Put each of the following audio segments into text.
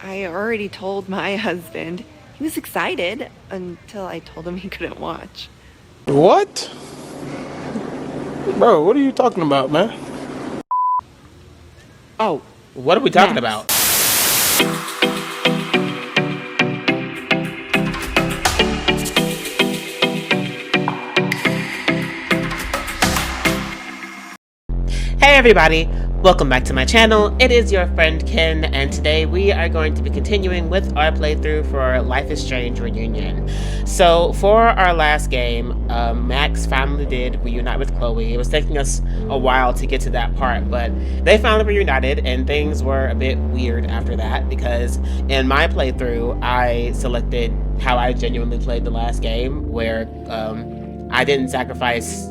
I already told my husband. He was excited until I told him he couldn't watch. What? Bro, what are you talking about, man? Oh, What are we talking Max. about? Hey everybody, welcome back to my channel. It is your friend Ken, and today we are going to be continuing with our playthrough for Life is Strange Reunion. So for our last game, Max finally did reunite with Chloe. It was taking us a while to get to that part, but they finally reunited, and things were a bit weird after that because in my playthrough, I selected how I genuinely played the last game, where I didn't sacrifice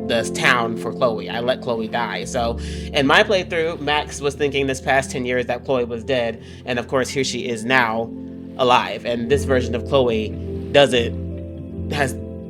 the town for Chloe. I let Chloe die. So in my playthrough, Max was thinking this past 10 years that Chloe was dead, and of course here she is now alive. And this version of Chloe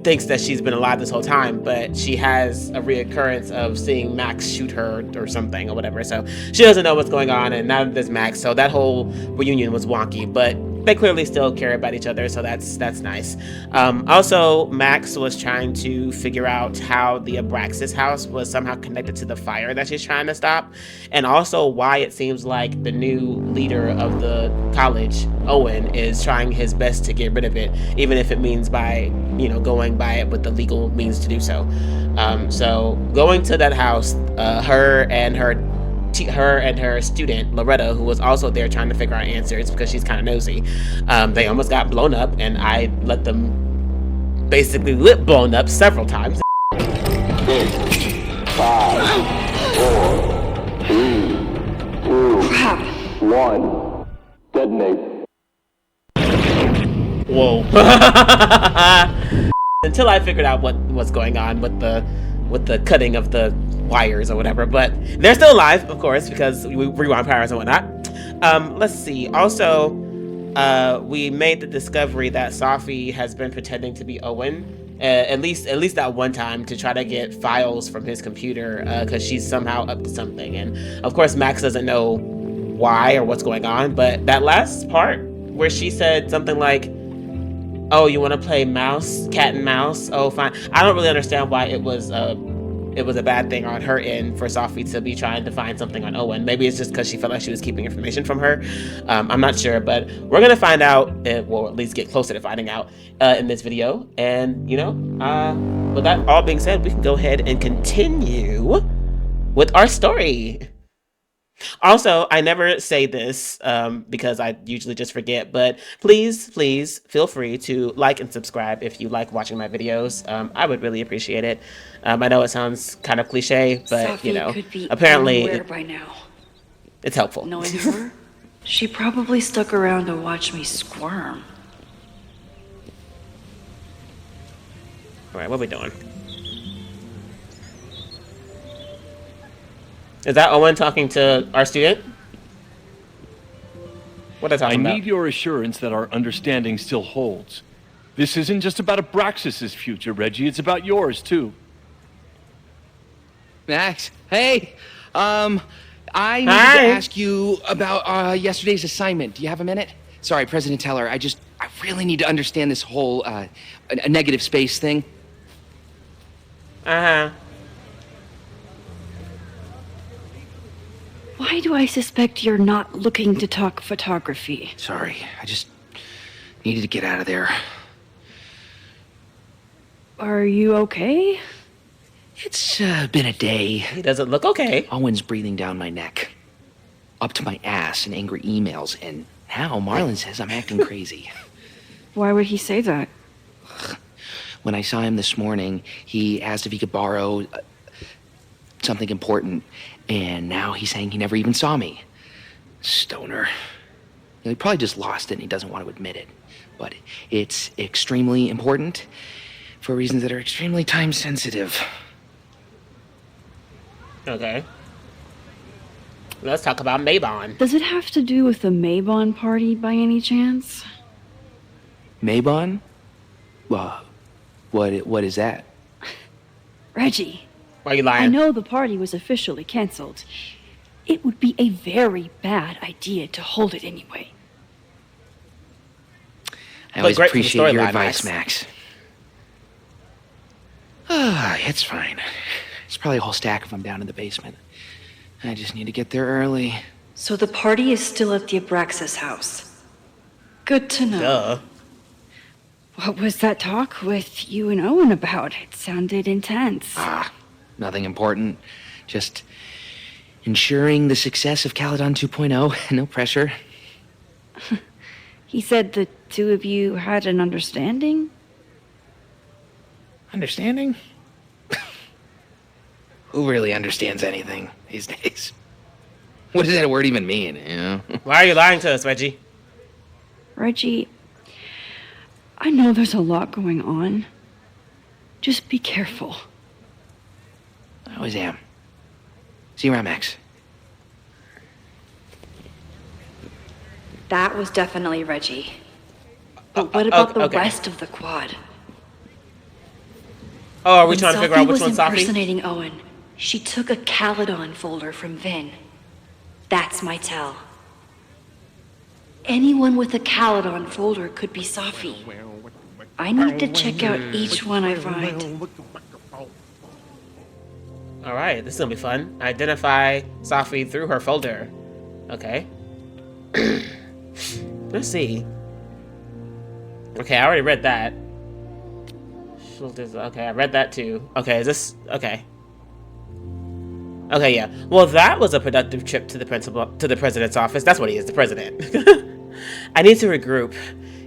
thinks that she's been alive this whole time, but she has a reoccurrence of seeing Max shoot her or something or whatever. So she doesn't know what's going on, and now there's Max. So that whole reunion was wonky, but they clearly still care about each other, so that's nice. Also, Max was trying to figure out how the Abraxas house was somehow connected to the fire that she's trying to stop, and also why it seems like the new leader of the college, Owen, is trying his best to get rid of it, even if it means by, going by it with the legal means to do so. So going to that house, her and her student Loretta, who was also there trying to figure out answers because she's kind of nosy, they almost got blown up, and I let them basically lip blown up several times. 6, 5, 4, 3, 2, 1. Detonate. Whoa. Until I figured out what was going on with the cutting of the wires or whatever, but they're still alive, of course, because we rewind powers and whatnot. Let's see. Also, we made the discovery that Safi has been pretending to be Owen, at least that one time, to try to get files from his computer, because she's somehow up to something. And of course, Max doesn't know why or what's going on, but that last part where she said something like, "Oh, you want to play cat and mouse? Oh, fine." I don't really understand why it was a bad thing on her end for Safi to be trying to find something on Owen. Maybe it's just because she felt like she was keeping information from her. I'm not sure, but we're gonna find out, well, at least get closer to finding out in this video. And with that all being said, we can go ahead and continue with our story. Also, I never say this because I usually just forget, but please feel free to like and subscribe if you like watching my videos. I would really appreciate it. I know it sounds kind of cliche, but Safi could be apparently by now. it's helpful. Knowing her, she probably stuck around to watch me squirm. All right, what are we doing? Is that Owen talking to our student? What are they talking about? I need your assurance that our understanding still holds. This isn't just about Abraxas' future, Reggie. It's about yours, too. Max, hey. I need to ask you about yesterday's assignment. Do you have a minute? Sorry, President Teller, I really need to understand this whole a negative space thing. Uh-huh. Why do I suspect you're not looking to talk photography? Sorry, I just needed to get out of there. Are you okay? It's been a day. He doesn't look okay. Owen's breathing down my neck, up to my ass in angry emails, and now Marlon says I'm acting crazy. Why would he say that? When I saw him this morning, he asked if he could borrow something important, and now he's saying he never even saw me. Stoner. He probably just lost it and he doesn't want to admit it. But it's extremely important for reasons that are extremely time sensitive. Okay. Let's talk about Mabon. Does it have to do with the Mabon party by any chance? Mabon? Well, what is that? Reggie. Why are you lying? I know the party was officially canceled. It would be a very bad idea to hold it anyway. I always great for the appreciate your storyline, advice, Max. It's fine. There's probably a whole stack of them down in the basement. I just need to get there early. So the party is still at the Abraxas house. Good to know. Duh. What was that talk with you and Owen about? It sounded intense. Nothing important. Just ensuring the success of Caledon 2.0. No pressure. He said the two of you had an understanding? Understanding? Who really understands anything these days? What does that word even mean, you know? Why are you lying to us, Reggie? Reggie, I know there's a lot going on. Just be careful. I always am. See you around, Max. That was definitely Reggie. But what about the okay. rest of the quad? Oh, are we When trying to figure Sophie out which was one's Safi? impersonating Owen, she took a Caledon folder from Vin. That's my tell. Anyone with a Caledon folder could be Safi. I need to check out each one I find. All right, this is gonna be fun. Identify Safi through her folder. Okay. Let's see. Okay, I already read that. Okay, I read that too. Okay, is this okay? Okay, yeah. Well, that was a productive trip to the president's office. That's what he is, the president. I need to regroup.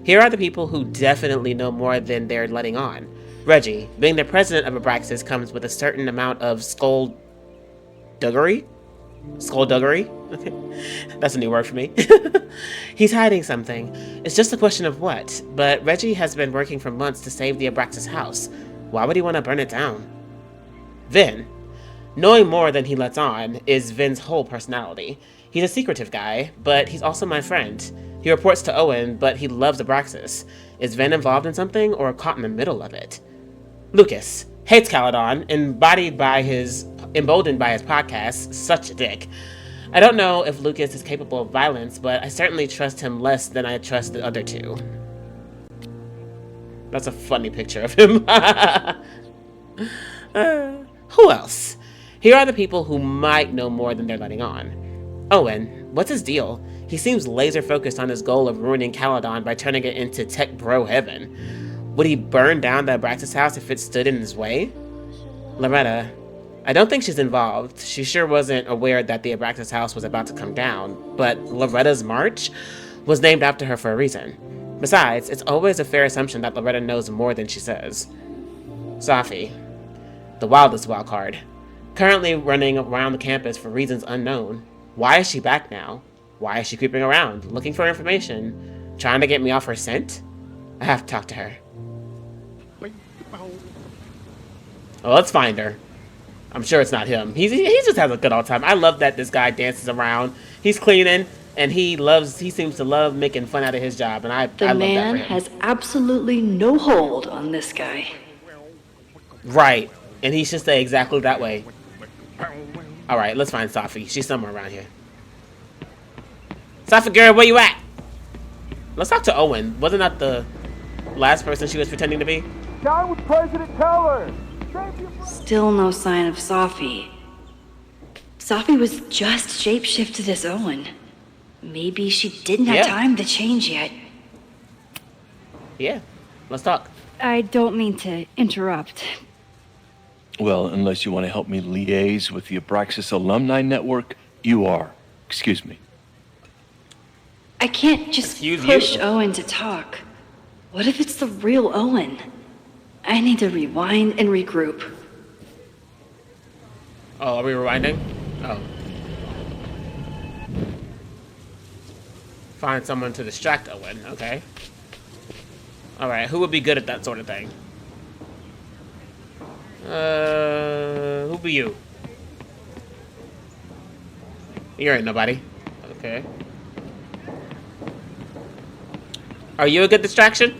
Here are the people who definitely know more than they're letting on. Reggie, being the president of Abraxas comes with a certain amount of skullduggery? Skullduggery? Okay. That's a new word for me. He's hiding something. It's just a question of what, but Reggie has been working for months to save the Abraxas house. Why would he want to burn it down? Vin. Knowing more than he lets on is Vin's whole personality. He's a secretive guy, but he's also my friend. He reports to Owen, but he loves Abraxas. Is Vin involved in something or caught in the middle of it? Lucas. Hates Caledon, emboldened by his podcast, such a dick. I don't know if Lucas is capable of violence, but I certainly trust him less than I trust the other two. That's a funny picture of him. Who else? Here are the people who might know more than they're letting on. Owen, what's his deal? He seems laser focused on his goal of ruining Caledon by turning it into tech bro heaven. Would he burn down the Abraxas house if it stood in his way? Loretta. I don't think she's involved. She sure wasn't aware that the Abraxas house was about to come down, but Loretta's march was named after her for a reason. Besides, it's always a fair assumption that Loretta knows more than she says. Safi. The wildest wild card. Currently running around the campus for reasons unknown. Why is she back now? Why is she creeping around, looking for information? Trying to get me off her scent? I have to talk to her. Well, let's find her. I'm sure it's not him. He just has a good old time. I love that this guy dances around. He's cleaning, and he seems to love making fun out of his job, and I love that for him. The man has absolutely no hold on this guy. Right, and he should stay exactly that way. All right, let's find Safi. She's somewhere around here. Safi girl, where you at? Let's talk to Owen. Wasn't that the last person she was pretending to be? Down with President Keller! Still no sign of Safi. Safi was just shapeshifted as Owen. Maybe she didn't have time to change yet. Yeah, let's talk. I don't mean to interrupt. Well, unless you want to help me liaise with the Abraxas Alumni Network, you are. Excuse me. I can't just push Owen to talk. What if it's the real Owen? I need to rewind and regroup. Oh, are we rewinding? Oh. Find someone to distract Owen, okay. Alright, who would be good at that sort of thing? Who be you? You ain't nobody. Okay. Are you a good distraction?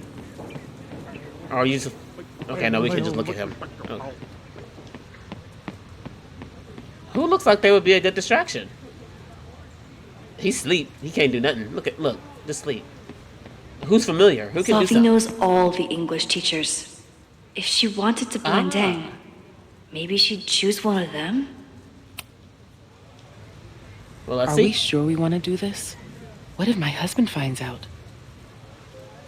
Or are you just... Okay, no, we can just look at him. Okay. Who looks like they would be a good distraction? He's asleep. He can't do nothing. Look, just sleep. Who's familiar? Who can do Sophie something? knows all the English teachers. If she wanted to blend Ah. in, maybe she'd choose one of them? Well, let's Are see. we sure we want to do this? What if my husband finds out?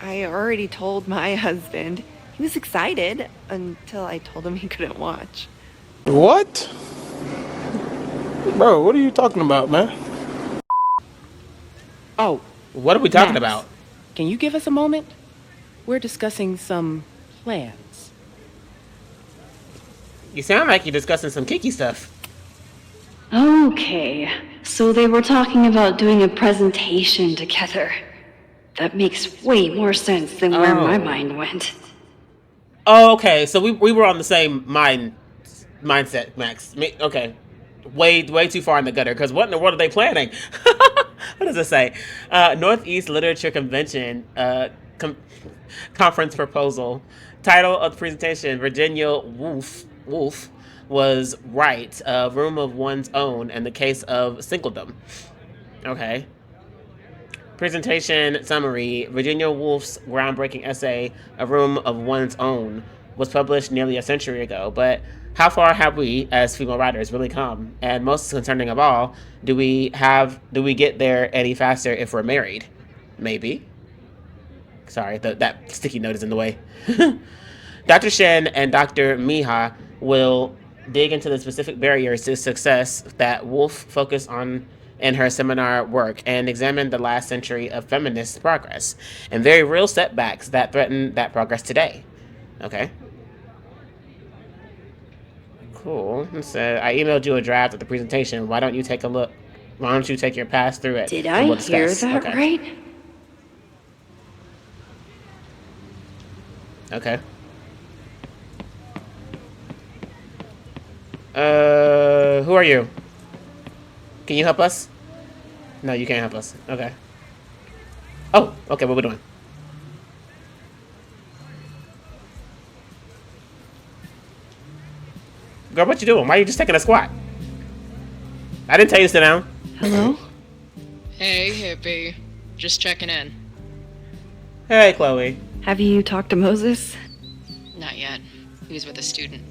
I already told my husband. He was excited until I told him he couldn't watch. What? Bro, what are you talking about, man? Oh, What are we talking Max, about? Can you give us a moment? We're discussing some plans. You sound like you're discussing some kinky stuff. Okay, so they were talking about doing a presentation together. That makes way more sense than where my Oh. mind went. Oh, okay. So we were on the same mindset, Max. Okay, way too far in the gutter. Because what in the world are they planning? What does it say? Northeast Literature Convention conference proposal. Title of the presentation: Virginia Woolf was right. A room of one's own, and the case of singledom. Okay. Presentation summary: Virginia Woolf's groundbreaking essay, A Room of One's Own, was published nearly a century ago, but how far have we, as female writers, really come? And most concerning of all, do we get there any faster if we're married? Maybe. Sorry, that sticky note is in the way. Dr. Shen and Dr. Miha will dig into the specific barriers to success that Woolf focused on in her seminar work and examine the last century of feminist progress and very real setbacks that threaten that progress today. Okay. Cool. So I emailed you a draft of the presentation. Why don't you take a look? Why don't you take your pass through it? Did and I we'll hear discuss. that Okay. right? Okay. Who are you? Can you help us? No, you can't help us. Okay. Oh, okay, what we doing? Girl, what you doing? Why are you just taking a squat? I didn't tell you to sit down. Hello? Hey, hippie. Just checking in. Hey, Chloe. Have you talked to Moses? Not yet. He was with a student.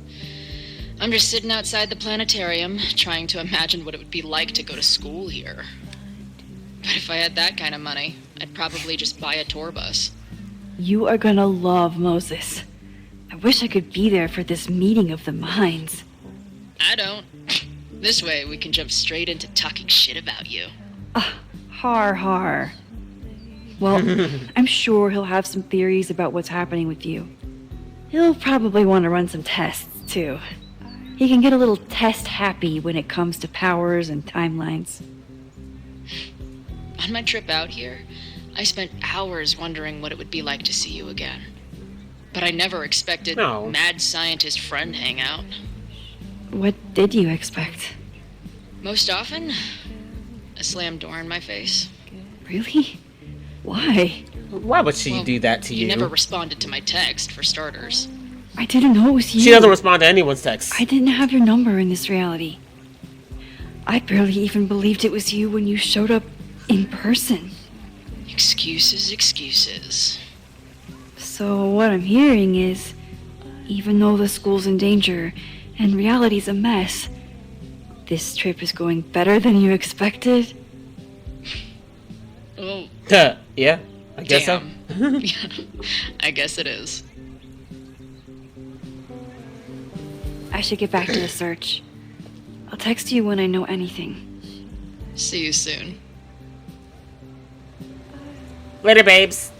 I'm just sitting outside the planetarium, trying to imagine what it would be like to go to school here. But if I had that kind of money, I'd probably just buy a tour bus. You are gonna love Moses. I wish I could be there for this meeting of the minds. I don't. This way, we can jump straight into talking shit about you. Har. Well, I'm sure he'll have some theories about what's happening with you. He'll probably want to run some tests, too. He can get a little test happy when it comes to powers and timelines. On my trip out here, I spent hours wondering what it would be like to see you again. But I never expected No. mad scientist friend hangout. What did you expect? Most often, a slam door in my face. Really? Why? Why would she Well, do that to you? You never responded to my text, for starters. I didn't know it was you. She doesn't respond to anyone's texts. I didn't have your number in this reality. I barely even believed it was you when you showed up in person. Excuses. So what I'm hearing is, even though the school's in danger and reality's a mess, this trip is going better than you expected? Oh, Yeah, I guess so. damn. I guess it is. I should get back to the search. I'll text you when I know anything. See you soon. Later, babes.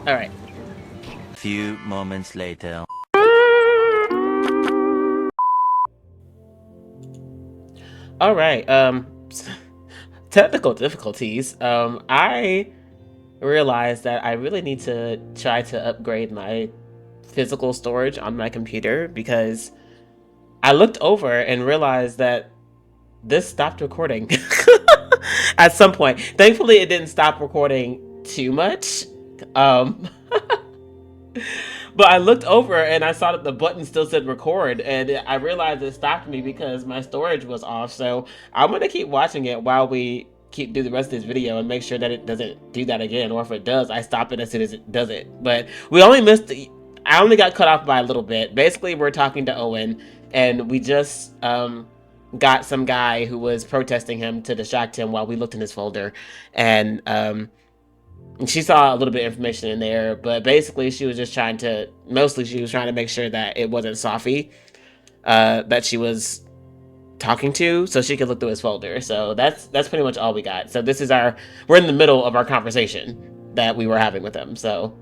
All right. Few moments later. All right. Technical difficulties. I realized that I really need to try to upgrade my physical storage on my computer because I looked over and realized that this stopped recording at some point. Thankfully, it didn't stop recording too much. But I looked over and I saw that the button still said record, and I realized it stopped me because my storage was off. So I'm gonna keep watching it while we keep do the rest of this video and make sure that it doesn't do that again, or if it does, I stop it as soon as it does it. But we only missed. I only got cut off by a little bit. Basically, we're talking to Owen, and we just got some guy who was protesting him to distract him while we looked in his folder, and she saw a little bit of information in there, but basically she was just trying to make sure that it wasn't Safi that she was talking to, so she could look through his folder. So that's pretty much all we got. So we're in the middle of our conversation that we were having with him. So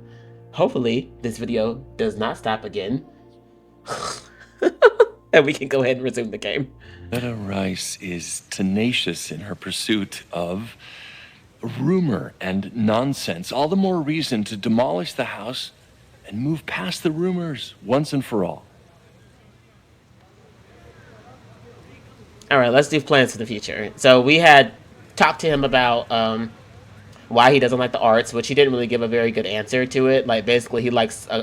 hopefully this video does not stop again. And we can go ahead and resume the game. Letta Rice is tenacious in her pursuit of rumor and nonsense. All the more reason to demolish the house and move past the rumors once and for all. All right, let's do plans for the future. So we had talked to him about why he doesn't like the arts, which he didn't really give a very good answer to it. Like basically he likes a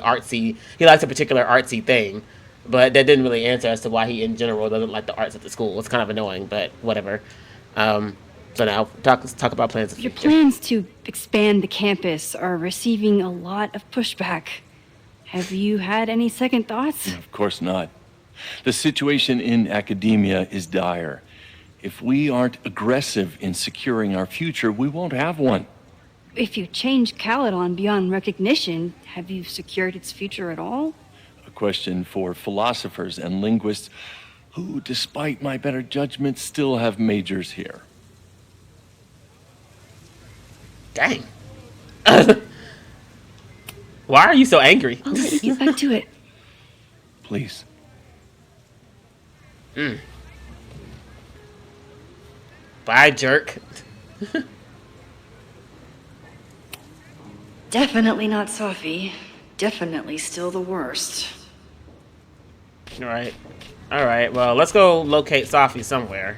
particular artsy thing, but that didn't really answer as to why he in general doesn't like the arts at the school. It's kind of annoying, but whatever. So now let's talk about plans for the Your future. plans to expand the campus are receiving a lot of pushback. Have you had any second thoughts? Of course not. The situation in academia is dire. If we aren't aggressive in securing our future, we won't have one. If you change Caledon beyond recognition, have you secured its future at all? A question for philosophers and linguists who, despite my better judgment, still have majors here. Dang. Why are you so angry? I'll let you get back to it. Please. Bye, jerk. Definitely not Safi. Definitely still the worst. All right. Well, let's go locate Safi somewhere.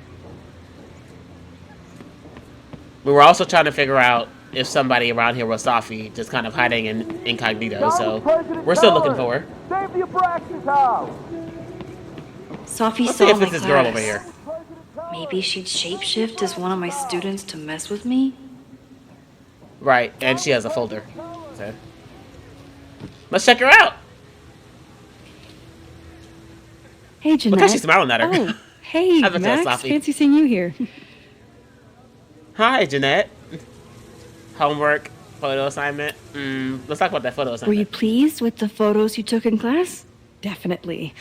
We were also trying to figure out if somebody around here was Safi, just kind of hiding in incognito. So we're still looking for her. Save the Abraxas house! Safi Let's saw see if my it's this class. girl over here. Maybe she'd shapeshift as one of my students to mess with me? Right, and she has a folder. So let's check her out. Hey, Jeanette. Look how she's smiling at her. Oh, hey, Have a test, Max. Safi. Fancy seeing you here. Hi, Jeanette. Homework, photo assignment. Let's talk about that photo Were assignment. you pleased with the photos you took in class? Definitely.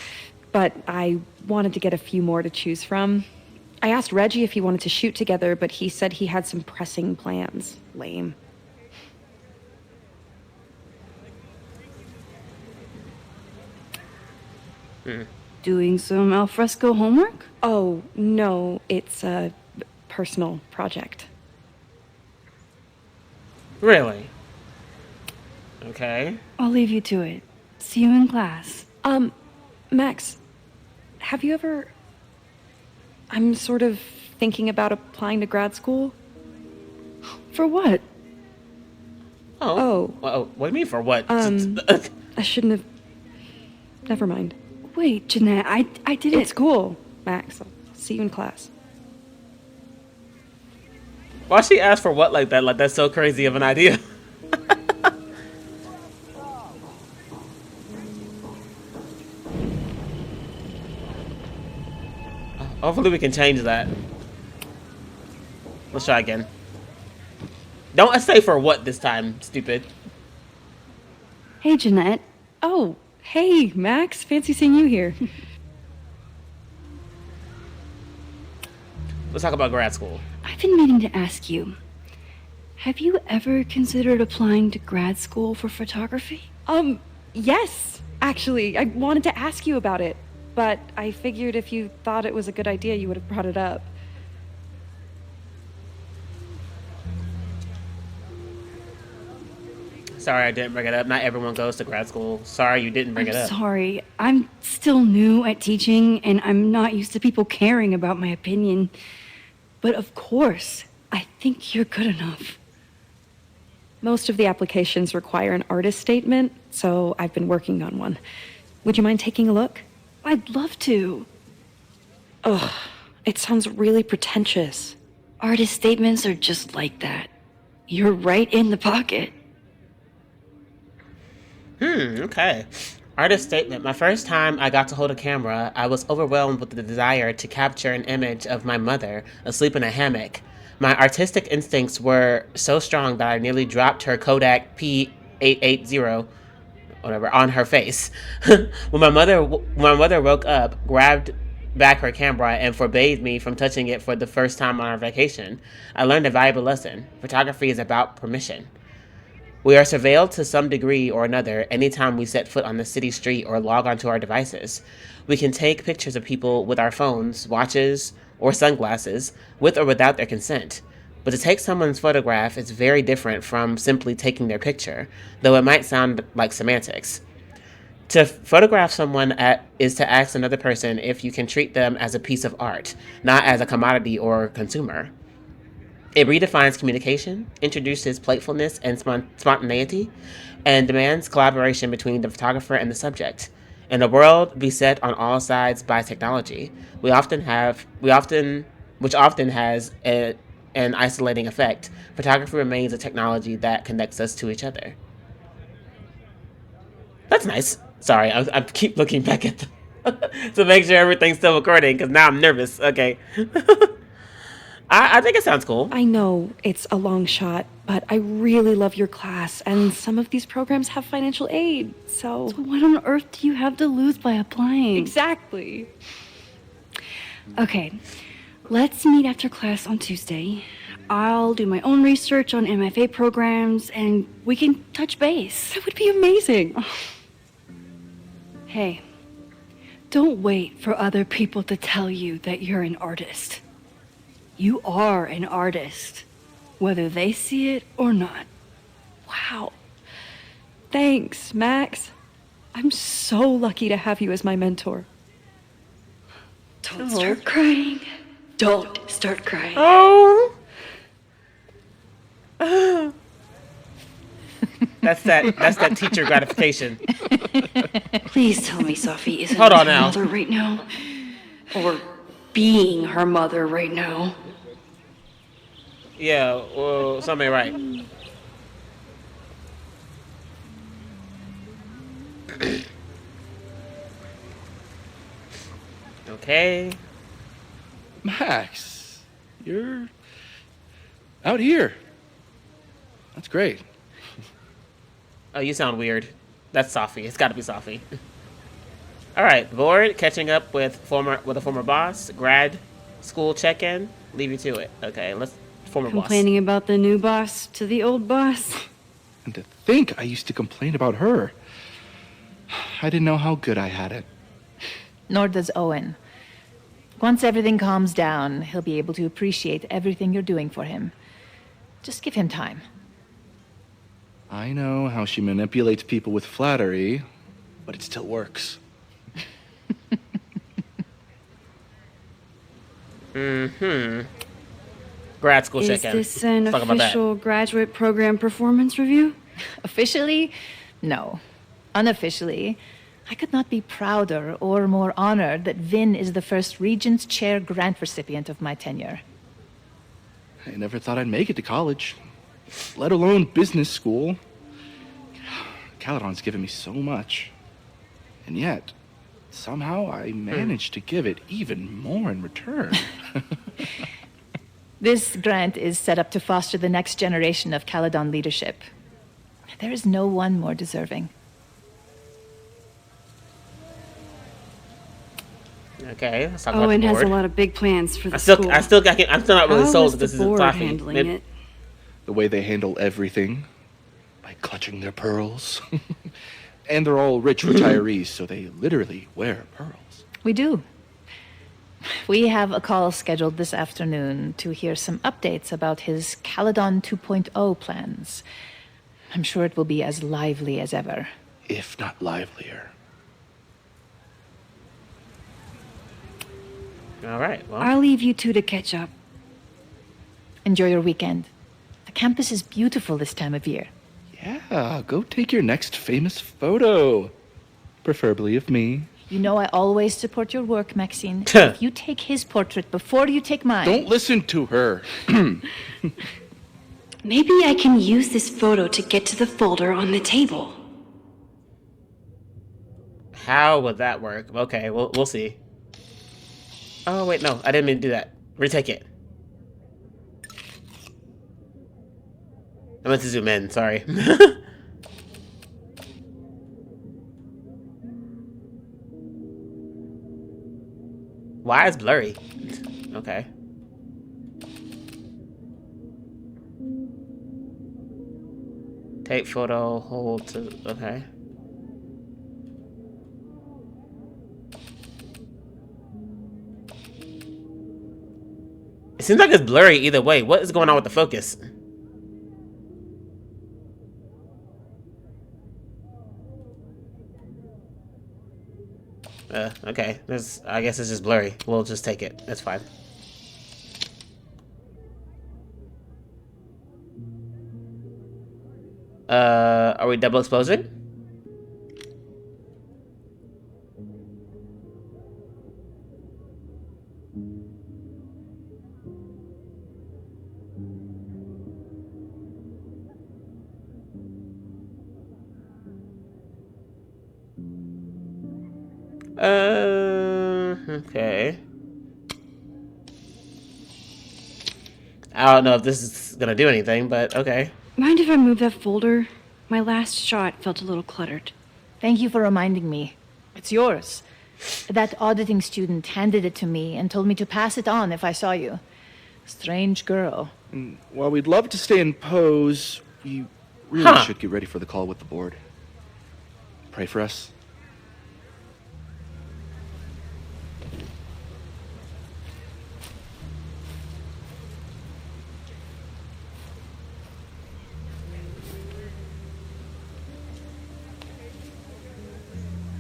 But I wanted to get a few more to choose from. I asked Reggie if he wanted to shoot together, but he said he had some pressing plans. Lame. Doing some alfresco homework? Oh, no, it's a personal project. Really? Okay. I'll leave you to it. See you in class. Max, have you ever... I'm sort of thinking about applying to grad school. For what? Oh. Well, what do you mean for what? I shouldn't have... Never mind. Wait, Jeanette, I didn't... It's cool, Max. I'll see you in class. Why she asked for what like that? Like that's so crazy of an idea. Hopefully we can change that. Let's try again. Don't say for what this time, stupid. Hey, Jeanette. Oh, hey, Max. Fancy seeing you here. Let's talk about grad school. I've been meaning to ask you. Have you ever considered applying to grad school for photography? Yes. Actually, I wanted to ask you about it, but I figured if you thought it was a good idea, you would have brought it up. Sorry I didn't bring it up. Not everyone goes to grad school. Sorry you didn't bring it up. Sorry, I'm still new at teaching, and I'm not used to people caring about my opinion. But of course, I think you're good enough. Most of the applications require an artist statement, so I've been working on one. Would you mind taking a look? I'd love to. Ugh, it sounds really pretentious. Artist statements are just like that. You're right in the pocket. Okay. Artist statement. My first time I got to hold a camera, I was overwhelmed with the desire to capture an image of my mother asleep in a hammock. My artistic instincts were so strong that I nearly dropped her Kodak P880, whatever, on her face. When my mother woke up, grabbed back her camera and forbade me from touching it for the first time on our vacation, I learned a valuable lesson. Photography is about permission. We are surveilled to some degree or another anytime we set foot on the city street or log onto our devices. We can take pictures of people with our phones, watches, or sunglasses, with or without their consent. But to take someone's photograph is very different from simply taking their picture, though it might sound like semantics. To photograph someone is to ask another person if you can treat them as a piece of art, not as a commodity or consumer. It redefines communication, introduces playfulness and spontaneity, and demands collaboration between the photographer and the subject. In a world beset on all sides by technology, which often has an isolating effect, photography remains a technology that connects us to each other. That's nice. Sorry, I keep looking back at to make sure everything's still recording, because now I'm nervous. Okay. I think it sounds cool. I know it's a long shot, but I really love your class, and some of these programs have financial aid, so... So what on earth do you have to lose by applying? Exactly. Okay, let's meet after class on Tuesday. I'll do my own research on MFA programs, and we can touch base. That would be amazing. Hey, don't wait for other people to tell you that you're an artist. You are an artist, whether they see it or not. Wow. Thanks, Max. I'm so lucky to have you as my mentor. Don't start crying. Don't start crying. Oh. That's that teacher gratification. Please tell me Sophie isn't Hold on her now. mother right now. Or being her mother right now. Yeah, well, something right. Okay. Max, you're out here. That's great. Oh, you sound weird. That's Sophie. It's got to be Sophie. All right, bored. Catching up with a former boss. Grad school check-in. Leave you to it. Okay, let's former boss. Complaining about the new boss to the old boss. And to think I used to complain about her. I didn't know how good I had it. Nor does Owen. Once everything calms down, he'll be able to appreciate everything you're doing for him. Just give him time. I know how she manipulates people with flattery, but it still works. Grad school Is check-in. this an Let's talk about that. official graduate program performance review? Officially? No. Unofficially, I could not be prouder or more honored that Vin is the first Regents Chair grant recipient of my tenure. I never thought I'd make it to college, let alone business school. Caledon's given me so much. And yet, somehow I managed to give it even more in return. This grant is set up to foster the next generation of Caledon leadership. There is no one more deserving. Okay, let's talk about Owen the has board. a lot of big plans for the I'm still school. not really How sold is that this the isn't board Sophie. handling Maybe- it? The way they handle everything, by clutching their pearls. And they're all rich retirees, so they literally wear pearls. We do. We have a call scheduled this afternoon to hear some updates about his Caledon 2.0 plans. I'm sure it will be as lively as ever. If not livelier. All right, well. I'll leave you two to catch up. Enjoy your weekend. The campus is beautiful this time of year. Yeah, go take your next famous photo. Preferably of me. You know I always support your work, Maxine. If you take his portrait before you take mine... Don't listen to her. Maybe I can use this photo to get to the folder on the table. How would that work? Okay, we'll see. Oh, wait, no. I didn't mean to do that. Retake it. I meant to zoom in. Sorry. Why is blurry? Okay. Take photo, hold to... Okay. It seems like it's blurry either way. What is going on with the focus? Okay. I guess it's just blurry. We'll just take it. That's fine. Are we double exposing? Okay. I don't know if this is gonna do anything, but okay. Mind if I move that folder? My last shot felt a little cluttered. Thank you for reminding me. It's yours. That auditing student handed it to me and told me to pass it on if I saw you. Strange girl. While we'd love to stay in pose, we really should get ready for the call with the board. Pray for us.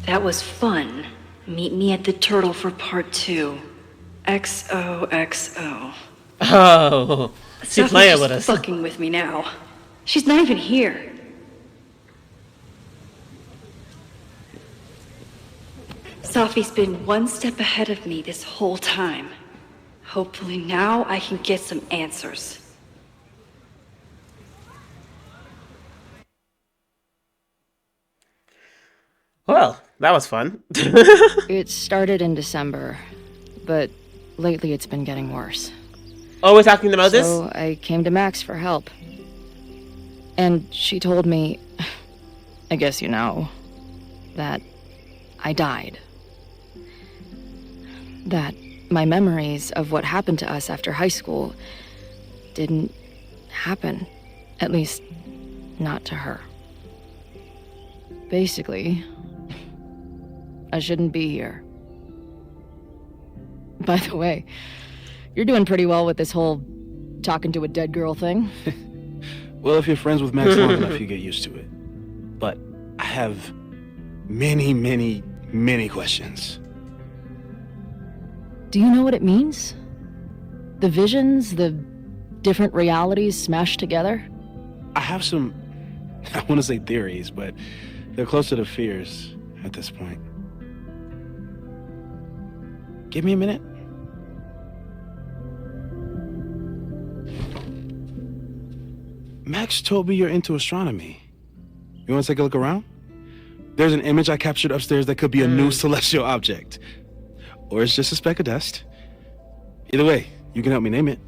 That was fun. Meet me at the Turtle for part 2. XOXO. Oh, she's playing with us. Fucking with me now. She's not even here. Safi's been one step ahead of me this whole time. Hopefully now I can get some answers. Well, that was fun. It started in December, but lately it's been getting worse. Oh, we're talking to Moses? So I came to Max for help. And she told me, I guess you know, that I died. That my memories of what happened to us after high school didn't happen. At least, not to her. Basically, I shouldn't be here. By the way, you're doing pretty well with this whole talking to a dead girl thing. Well, if you're friends with Max long enough, you get used to it. But I have many, many, many questions. Do you know what it means? The visions, the different realities smashed together? I have some, I want to say theories, but they're closer to fears at this point. Give me a minute. Max told me you're into astronomy. You want to take a look around? There's an image I captured upstairs that could be a new celestial object. Or it's just a speck of dust. Either way, you can help me name it.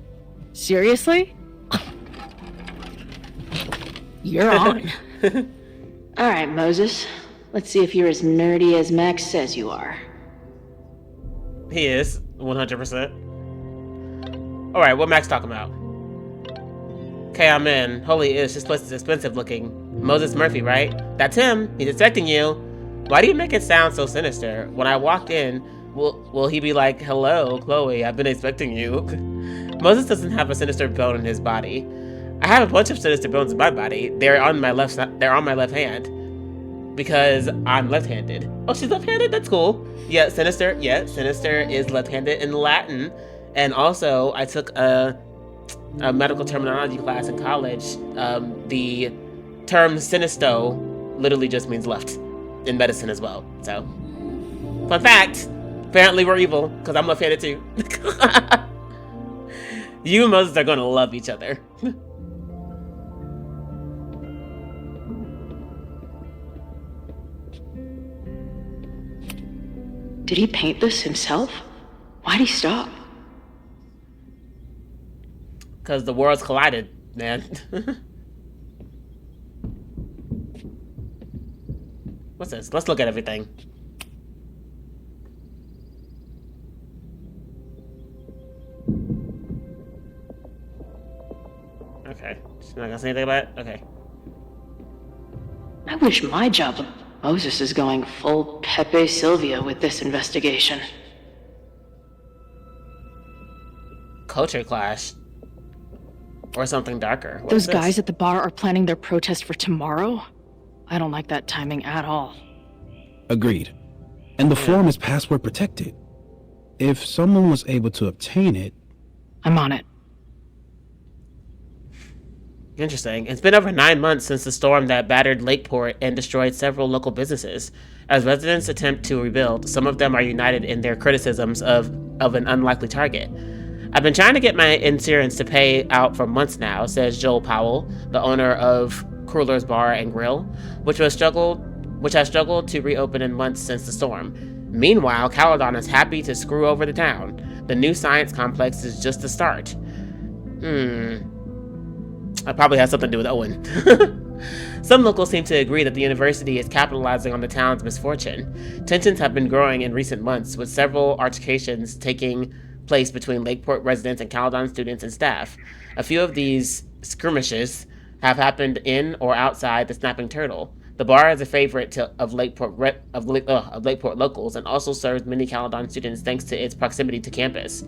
Seriously? You're on. All right, Moses. Let's see if you're as nerdy as Max says you are. He is, 100%. Alright, what Max talking about? Okay, I'm in. Holy ish, this place is expensive looking. Moses Murphy, right? That's him. He's expecting you. Why do you make it sound so sinister? When I walk in, will he be like, hello, Chloe, I've been expecting you. Moses doesn't have a sinister bone in his body. I have a bunch of sinister bones in my body. They're on my left hand. Because I'm left-handed. Oh, she's left-handed? That's cool. Yeah, Sinister. Yeah, Sinister is left-handed in Latin. And also, I took a medical terminology class in college. The term sinisto literally just means left in medicine as well. So, fun fact, apparently we're evil, because I'm left handed too. You and Moses are going to love each other. Did he paint this himself? Why'd he stop? Because the worlds collided, man. What's this? Let's look at everything. Okay. She's not gonna say anything about it? Okay. I wish my job. Moses is going full Pepe Silvia with this investigation. Culture clash. Or something darker. What Those is this? guys at the bar are planning their protest for tomorrow? I don't like that timing at all. Agreed. And the form is password protected. If someone was able to obtain it... I'm on it. Interesting. It's been over 9 months since the storm that battered Lakeport and destroyed several local businesses. As residents attempt to rebuild, some of them are united in their criticisms of an unlikely target. I've been trying to get my insurance to pay out for months now, says Joel Powell, the owner of Crueller's Bar and Grill, which has struggled to reopen in months since the storm. Meanwhile, Caledon is happy to screw over the town. The new science complex is just the start. That probably has something to do with Owen. Some locals seem to agree that the university is capitalizing on the town's misfortune. Tensions have been growing in recent months, with several altercations taking place between Lakeport residents and Caledon students and staff. A few of these skirmishes have happened in or outside the Snapping Turtle. The bar is a favorite of Lakeport locals and also serves many Caledon students thanks to its proximity to campus.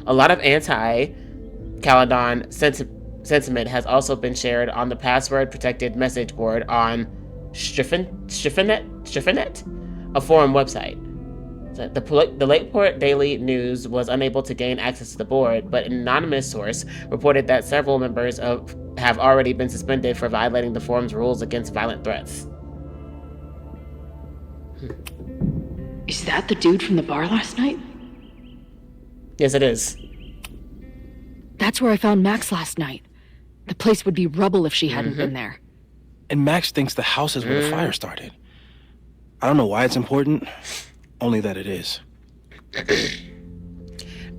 A lot of anti-Caledon sentiment has also been shared on the password-protected message board on Striphanet, a forum website. The Lakeport Daily News was unable to gain access to the board, but an anonymous source reported that several members have already been suspended for violating the forum's rules against violent threats. Is that the dude from the bar last night? Yes, it is. That's where I found Max last night. The place would be rubble if she hadn't been there. And Max thinks the house is where the fire started. I don't know why it's important, only that it is.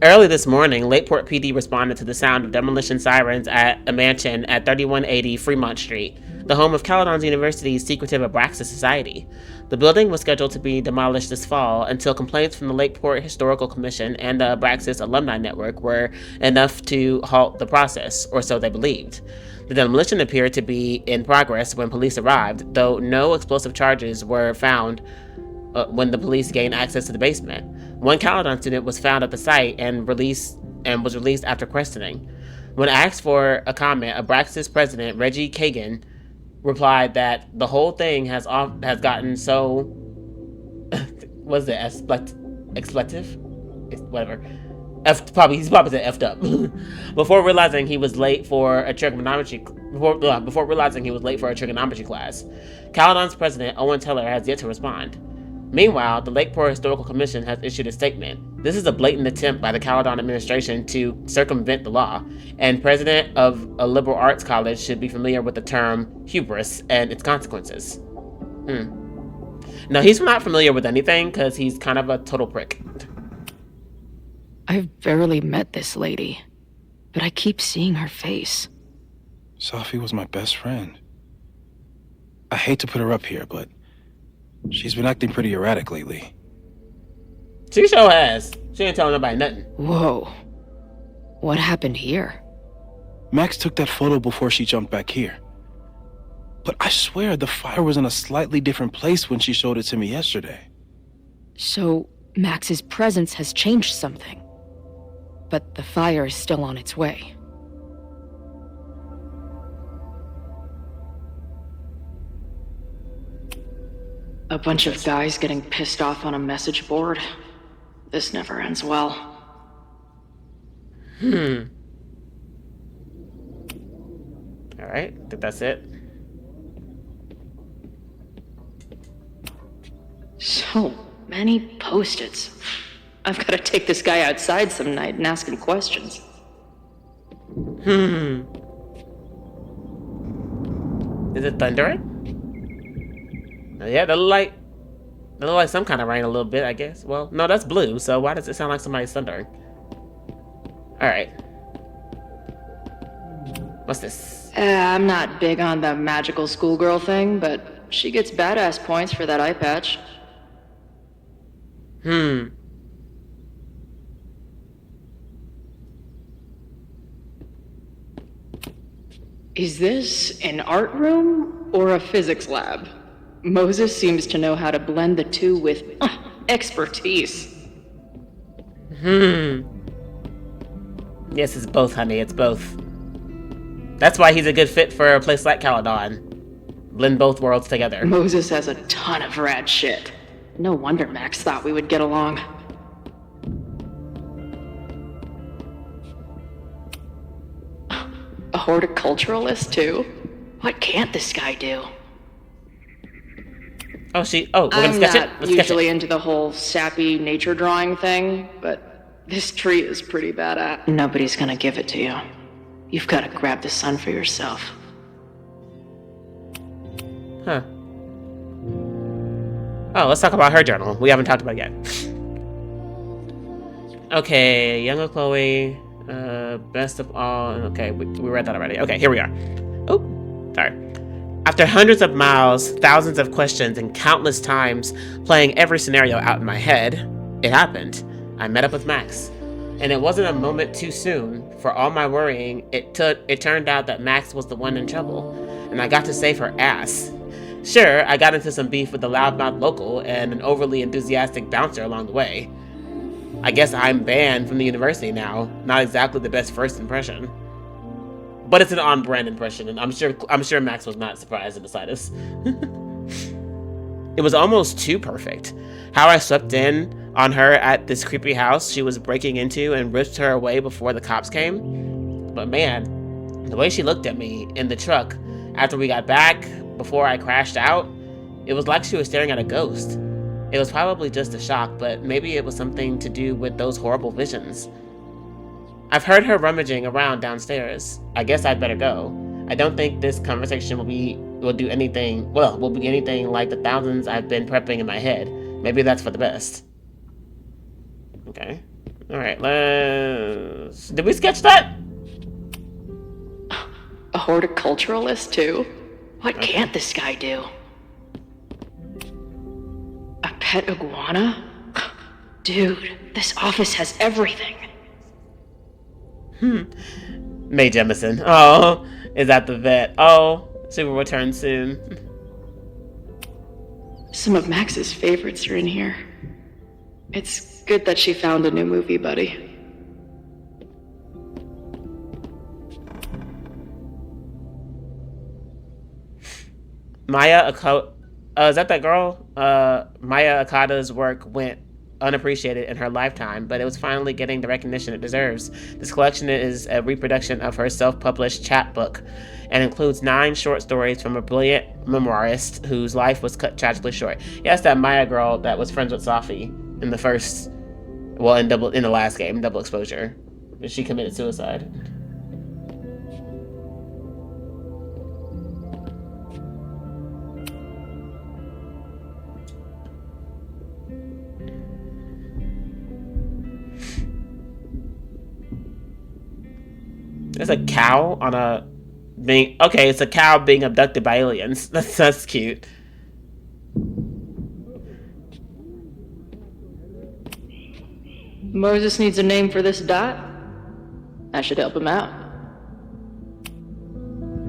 Early this morning, Lakeport PD responded to the sound of demolition sirens at a mansion at 3180 Fremont Street, the home of Caledon University's secretive Abraxas Society. The building was scheduled to be demolished this fall until complaints from the Lakeport Historical Commission and the Abraxas Alumni Network were enough to halt the process, or so they believed. The demolition appeared to be in progress when police arrived, though no explosive charges were found when the police gained access to the basement. One Caledon student was found at the site and was released after questioning. When asked for a comment, Abraxas president Reggie Kagan replied that the whole thing has gotten so was it expletive? Whatever. He's probably said effed up. Before realizing he was late for a trigonometry class. Caledon's president Owen Teller has yet to respond. Meanwhile, the Lakeport Historical Commission has issued a statement. This is a blatant attempt by the Caledon administration to circumvent the law, and president of a liberal arts college should be familiar with the term hubris and its consequences. No, he's not familiar with anything because he's kind of a total prick. I've barely met this lady, but I keep seeing her face. Sophie was my best friend. I hate to put her up here, but she's been acting pretty erratic lately. She sure has. She ain't telling nobody nothing. Whoa. What happened here? Max took that photo before she jumped back here. But I swear the fire was in a slightly different place when she showed it to me yesterday. So, Max's presence has changed something. But the fire is still on its way. A bunch of guys getting pissed off on a message board. This never ends well. Alright, I think that's it. So many Post-its. I've got to take this guy outside some night and ask him questions. Is it thundering? Yeah, that look like some kind of rain a little bit, I guess. Well, no, that's blue, so why does it sound like somebody's thundering? Alright. What's this? I'm not big on the magical schoolgirl thing, but she gets badass points for that eye patch. Is this an art room or a physics lab? Moses seems to know how to blend the two with expertise. Yes, it's both, honey. It's both. That's why he's a good fit for a place like Caledon. Blend both worlds together. Moses has a ton of rad shit. No wonder Max thought we would get along. A horticulturalist, too? What can't this guy do? Oh, we're gonna sketch it? I'm Let's not sketch usually it. into the whole sappy nature drawing thing, but this tree is pretty badass. Nobody's gonna give it to you. You've got to grab the sun for yourself. Huh. Oh, let's talk about her journal. We haven't talked about it yet. Okay, younger Chloe, best of all. Okay, we read that already. Okay, here we are. Oh, sorry. After hundreds of miles, thousands of questions, and countless times playing every scenario out in my head, it happened. I met up with Max. And it wasn't a moment too soon. For all my worrying, it turned out that Max was the one in trouble, and I got to save her ass. Sure, I got into some beef with the loudmouth local and an overly enthusiastic bouncer along the way. I guess I'm banned from the university now. Not exactly the best first impression. But it's an on-brand impression, and I'm sure Max was not surprised in the slightest. It was almost too perfect. How I swept in on her at this creepy house she was breaking into and ripped her away before the cops came. But man, the way she looked at me in the truck after we got back, before I crashed out, it was like she was staring at a ghost. It was probably just a shock, but maybe it was something to do with those horrible visions. I've heard her rummaging around downstairs. I guess I'd better go. I don't think this conversation will be anything like the thousands I've been prepping in my head. Maybe that's for the best. Okay. Alright, did we sketch that? A horticulturalist, too? What can't this guy do? A pet iguana? Dude, this office has everything. Mae Jemison. Oh, is that the vet? Oh, she will return soon. Some of Max's favorites are in here. It's good that she found a new movie buddy. Maya Okada, is that girl? Maya Okada's work went unappreciated in her lifetime, but it was finally getting the recognition it deserves. This collection is a reproduction of her self-published chapbook and includes 9 short stories from a brilliant memoirist whose life was cut tragically short. Yeah, it's that Maya girl that was friends with Safi in the in the last game, Double Exposure. She committed suicide. There's a cow on a it's a cow being abducted by aliens. That's cute. Moses needs a name for this dot. I should help him out.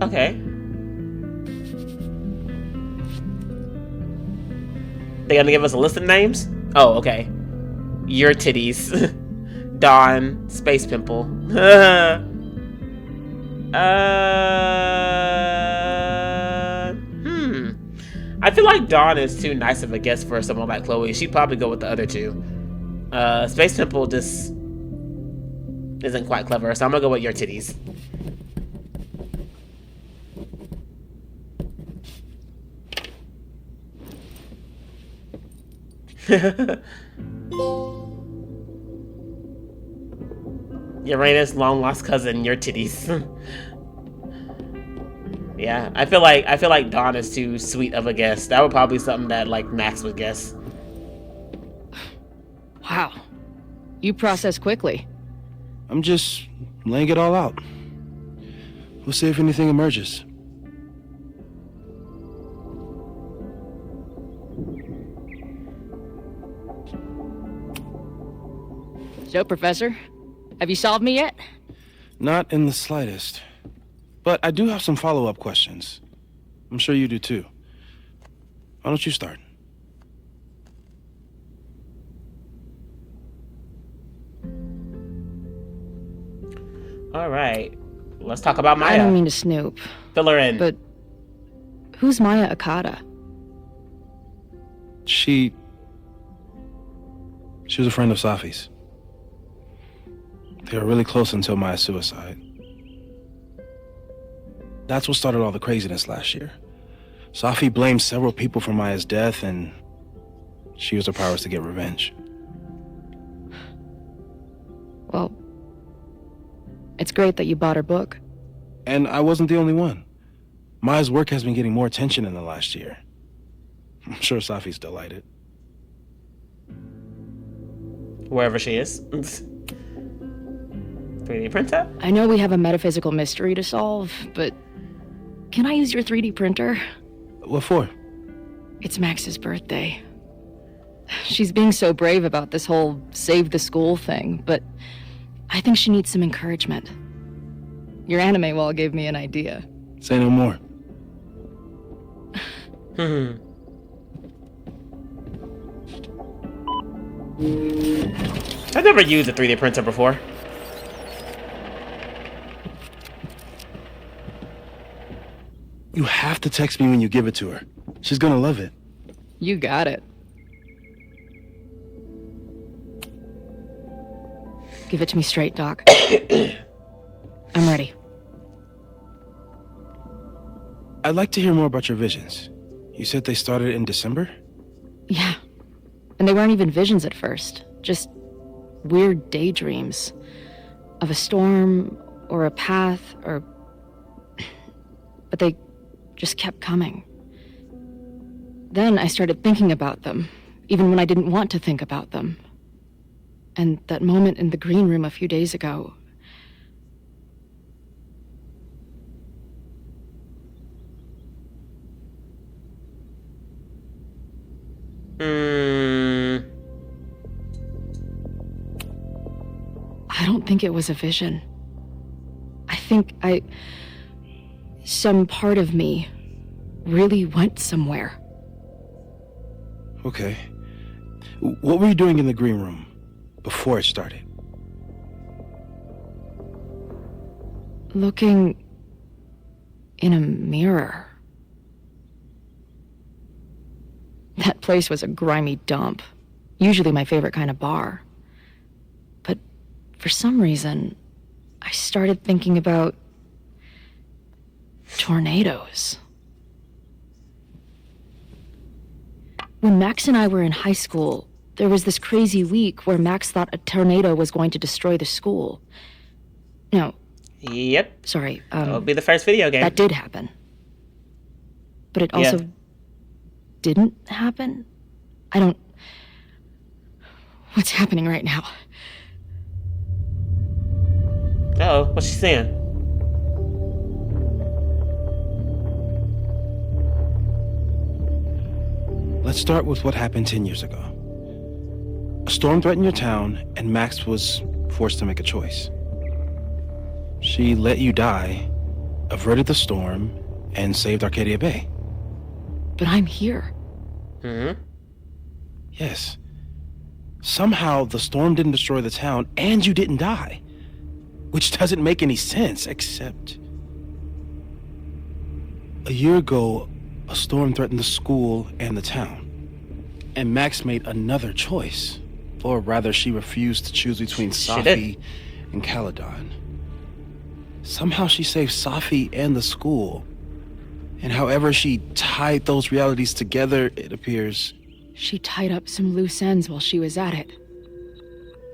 Okay. They gonna give us a list of names? Oh, okay. Your titties. Dawn, Space Pimple. I feel like Dawn is too nice of a guest for someone like Chloe. She'd probably go with the other two. Space Pimple just isn't quite clever, so I'm gonna go with Your Titties. Uranus, long lost cousin, your titties. Yeah, I feel like Dawn is too sweet of a guess. That would probably be something that like Max would guess. Wow. You process quickly. I'm just laying it all out. We'll see if anything emerges. So, Professor, have you solved me yet? Not in the slightest. But I do have some follow-up questions. I'm sure you do too. Why don't you start? All right, let's talk about Maya. I don't mean to snoop. Fill her in. But who's Maya Akata? She was a friend of Safi's. They were really close until Maya's suicide. That's what started all the craziness last year. Safi blamed several people for Maya's death, and she used her powers to get revenge. Well, it's great that you bought her book. And I wasn't the only one. Maya's work has been getting more attention in the last year. I'm sure Safi's delighted. Wherever she is. 3D printer? I know we have a metaphysical mystery to solve, but can I use your 3D printer? What for? It's Max's birthday. She's being so brave about this whole save the school thing, but I think she needs some encouragement. Your anime wall gave me an idea. Say no more. I've never used a 3D printer before. You have to text me when you give it to her. She's gonna love it. You got it. Give it to me straight, Doc. I'm ready. I'd like to hear more about your visions. You said they started in December? Yeah. And they weren't even visions at first. Just weird daydreams. Of a storm, or a path, or... But they just kept coming. Then I started thinking about them, even when I didn't want to think about them. And that moment in the green room a few days ago... I don't think it was a vision. I think some part of me really went somewhere. Okay. What were you doing in the green room before it started? Looking in a mirror. That place was a grimy dump. Usually my favorite kind of bar. But for some reason, I started thinking about tornadoes. When Max and I were in high school, there was this crazy week where Max thought a tornado was going to destroy the school. No. Yep. Sorry. That'll be the first video game. That did happen. But it also didn't happen? I don't... What's happening right now? Uh-oh, what's she saying? Let's start with what happened 10 years ago. A storm threatened your town, and Max was forced to make a choice. She let you die, averted the storm, and saved Arcadia Bay. But I'm here. Yes. Somehow the storm didn't destroy the town, and you didn't die. Which doesn't make any sense, except... A year ago, a storm threatened the school and the town. And Max made another choice. Or rather, she refused to choose between Safi and Caledon. Somehow she saved Safi and the school. And however she tied those realities together, it appears She tied up some loose ends while she was at it.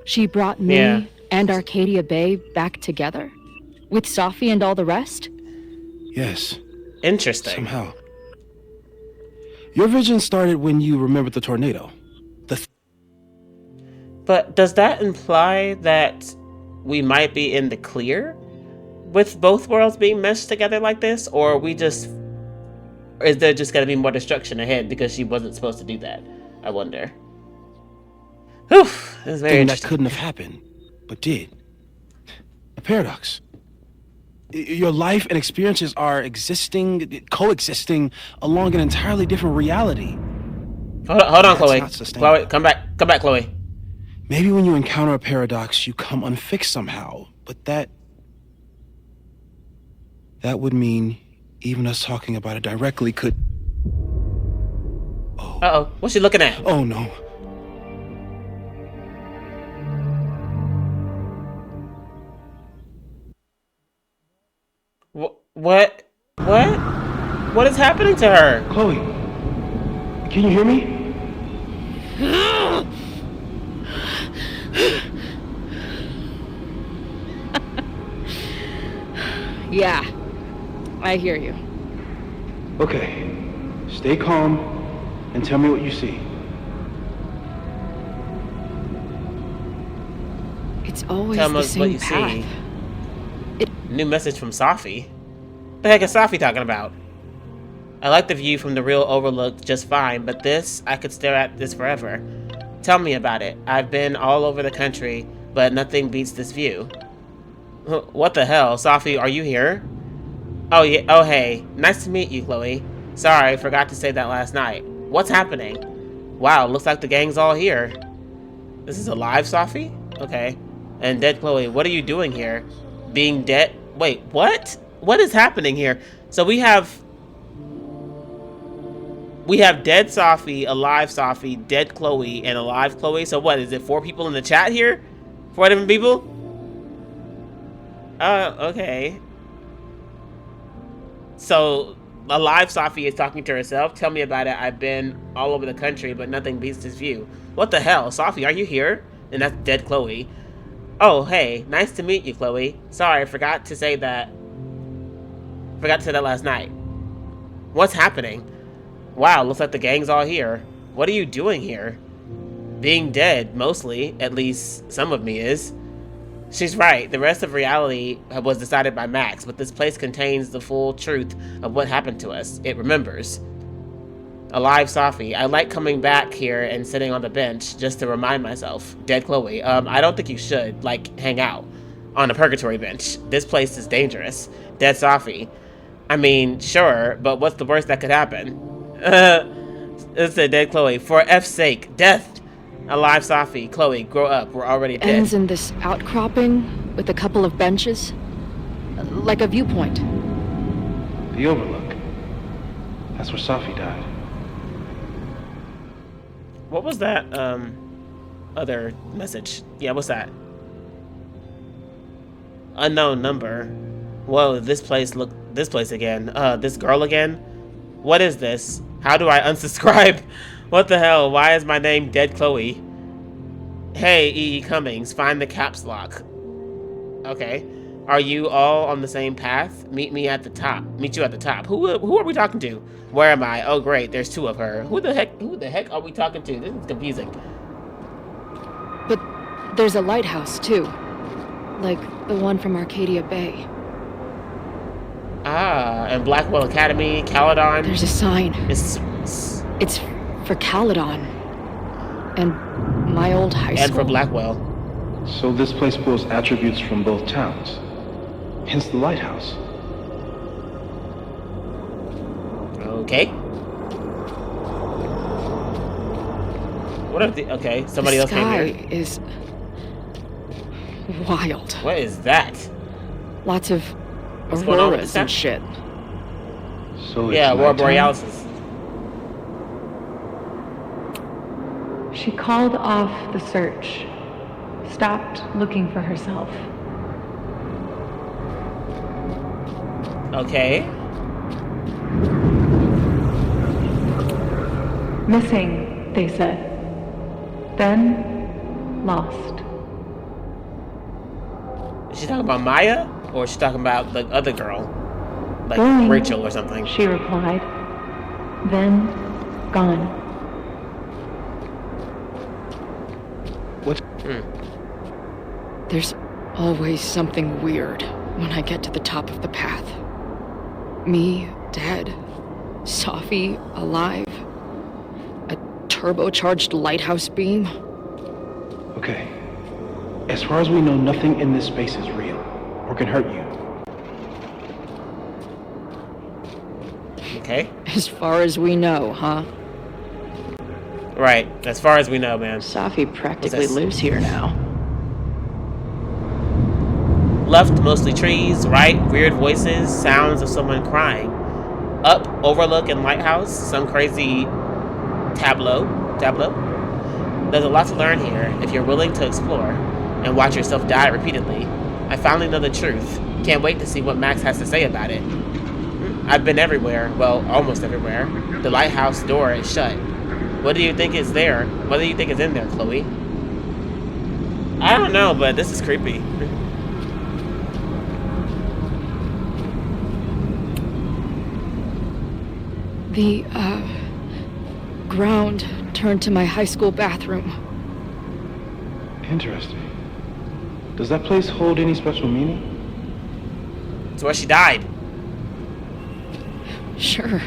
She brought me Yeah. and Arcadia Bay back together? With Safi and all the rest? Yes. Interesting. Somehow. Your vision started when you remembered the tornado. But does that imply that we might be in the clear with both worlds being meshed together like this? Or are we just... Or is there just going to be more destruction ahead because she wasn't supposed to do that? I wonder. Whew, this is very Thing that interesting. couldn't have happened, but did. A paradox. Your life and experiences are coexisting along an entirely different reality. Hold on, That's Chloe. not sustainable. Chloe, come back, Chloe. Maybe when you encounter a paradox, you come unfixed somehow, but that would mean even us talking about it directly could... Uh-oh, what's she looking at? Oh, no. What? What is happening to her? Chloe, can you hear me? Yeah, I hear you. Okay, stay calm and tell me what you see. It's always Tell the us what same you path. see. New message from Safi. The heck is Safi talking about? I like the view from the real overlook just fine, but this, I could stare at this forever. Tell me about it. I've been all over the country, but nothing beats this view. What the hell? Safi, are you here? Oh, yeah. Oh, hey. Nice to meet you, Chloe. Sorry, I forgot to say that last night. What's happening? Wow, looks like the gang's all here. This is alive, Safi? Okay. And dead Chloe, what are you doing here? Being dead? Wait, what? What is happening here? So we have dead Safi, alive Safi, dead Chloe, and alive Chloe. So what, is it 4 people in the chat here? 4 different people? Okay. So, alive Safi is talking to herself. Tell me about it. I've been all over the country, but nothing beats this view. What the hell? Safi, are you here? And that's dead Chloe. Oh, hey. Nice to meet you, Chloe. Sorry, I forgot to say that. Forgot to say that last night. What's happening? Wow, looks like the gang's all here. What are you doing here? Being dead, mostly. At least some of me is. She's right. The rest of reality was decided by Max, but this place contains the full truth of what happened to us. It remembers. Alive Safi. I like coming back here and sitting on the bench just to remind myself. Dead Chloe. I don't think you should, like, hang out on a purgatory bench. This place is dangerous. Dead Safi. I mean, sure, but what's the worst that could happen? It's a dead Chloe. For F's sake, death. Alive Safi. Chloe, grow up. We're already dead. Ends in this outcropping with a couple of benches. Like a viewpoint. The overlook. That's where Safi died. What was that, other message? Yeah, what's that? Unknown number. Whoa, this place again. This girl again? What is this? How do I unsubscribe? What the hell? Why is my name Dead Chloe? Hey, E.E. Cummings, find the caps lock. Okay. Are you all on the same path? Meet you at the top. Who are we talking to? Where am I? Oh great, there's 2 of her. Who the heck are we talking to? This is confusing. But there's a lighthouse, too. Like the one from Arcadia Bay. Ah, and Blackwell Academy, Caledon. There's a sign. It's for Caledon. And my old high school. And for Blackwell. So this place pulls attributes from both towns. Hence the lighthouse. Okay. What are the... Okay, somebody else came here. The sky is... wild. What is that? Lots of What's going on with auroras the and shit. So yeah, it's Aurora nighttime? Borealis. She called off the search, stopped looking for herself. Okay. Missing they said. Then, lost. Is she talking about Maya? Or is she talking about the other girl? Like Going, Rachel or something? she replied. Then, gone. What? There's always something weird when I get to the top of the path. Me, dead. Safi, alive. A turbocharged lighthouse beam. Okay. As far as we know, nothing in this space is real or can hurt you. Okay. As far as we know, huh? Right. As far as we know, man. Safi practically lives here now. Left, mostly trees. Right, weird voices. Sounds of someone crying. Up, overlook and lighthouse. Some crazy tableau. There's a lot to learn here if you're willing to explore and watch yourself die repeatedly. I finally know the truth. Can't wait to see what Max has to say about it. I've been everywhere. Well, almost everywhere. The lighthouse door is shut. What do you think is there? What do you think is in there, Chloe? I don't know, but this is creepy. The, ground turned to my high school bathroom. Interesting. Does that place hold any special meaning? It's where she died. Sure.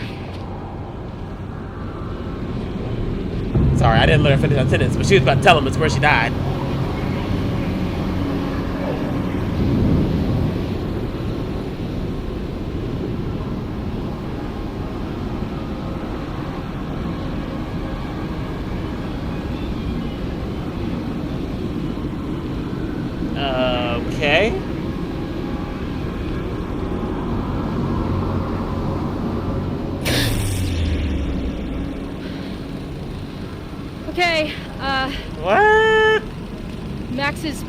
Sorry, I didn't let her finish that sentence, but she was about to tell him it's where she died. Okay. Okay, What? Max is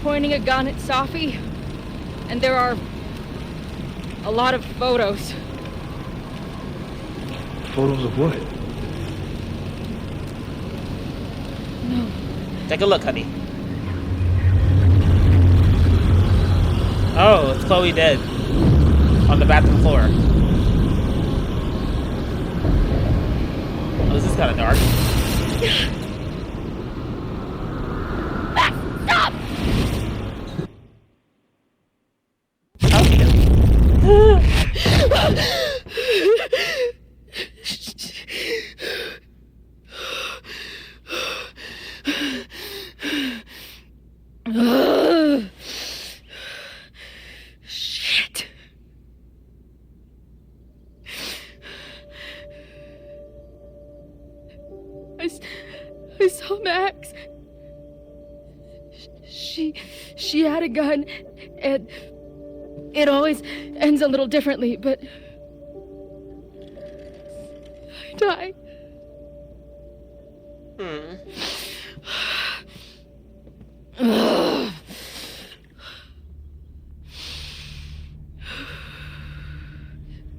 pointing a gun at Safi, and there are a lot of photos. Photos of what? No. Take a look, honey. Oh, it's Chloe dead. On the bathroom floor. Oh, this is kind of dark. Stop! Shit. I saw Max. She had a gun, and it always ends a little differently, but I died.